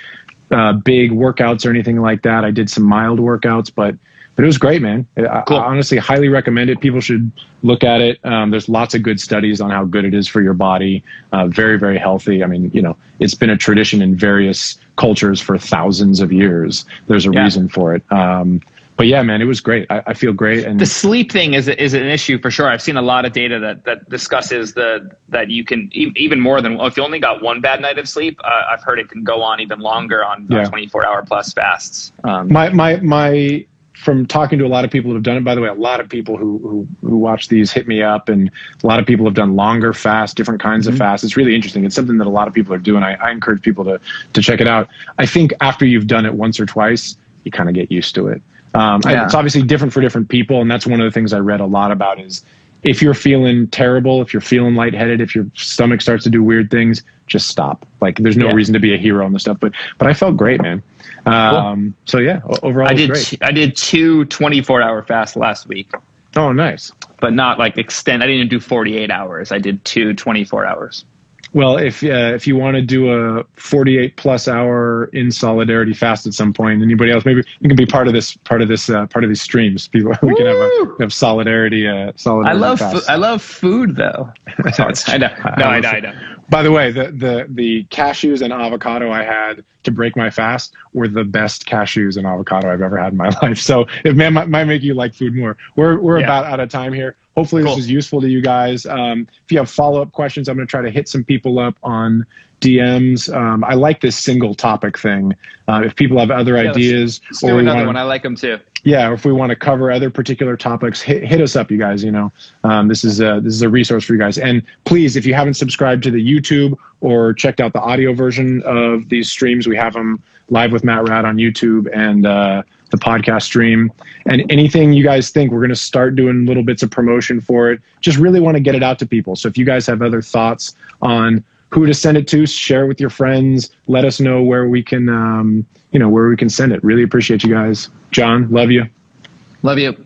big workouts or anything like that. I did some mild workouts, but it was great, man. Cool. I honestly highly recommend it. People should look at it. There's lots of good studies on how good it is for your body. Very, very healthy. I mean, it's been a tradition in various cultures for thousands of years. There's a reason for it. But yeah, man, it was great. I feel great. And the sleep thing is an issue for sure. I've seen a lot of data that discusses that you can even more than, if you only got one bad night of sleep, I've heard it can go on even longer on 24-hour plus fasts. From talking to a lot of people who have done it, by the way, a lot of people who watch these hit me up, and a lot of people have done longer fasts, different kinds of fasts. It's really interesting. It's something that a lot of people are doing. I encourage people to check it out. I think after you've done it once or twice, you kind of get used to it. It's obviously different for different people, and that's one of the things I read a lot about is if you're feeling terrible, if you're feeling lightheaded, if your stomach starts to do weird things, just stop. Like there's no reason to be a hero on this stuff. But I felt great, man. Cool. So yeah, overall, it was great. I did 2 24-hour fasts last week, Oh, nice. but not like extend. I didn't do 48 hours. I did 2 24 hours. Well, if you want to do a 48 plus hour in solidarity fast at some point, anybody else, maybe you can be part of these streams. People, we can have solidarity. I love food though. I know. By the way, the cashews and avocado I had to break my fast were the best cashews and avocado I've ever had in my life. So it might make you like food more. We're about out of time here. Hopefully this is useful to you guys. If you have follow-up questions, I'm going to try to hit some people up on DMs. I like this single topic thing. If people have other ideas, let's do another one. I like them too. Yeah, or if we want to cover other particular topics, hit us up, you guys. This is a resource for you guys. And please, if you haven't subscribed to the YouTube or checked out the audio version of these streams, we have them live with Matt Rad on YouTube and the podcast stream. And anything you guys think, we're going to start doing little bits of promotion for it. Just really want to get it out to people. So if you guys have other thoughts on who to send it to, share it with your friends. Let us know where we can, where we can send it. Really appreciate you guys. John, love you. Love you.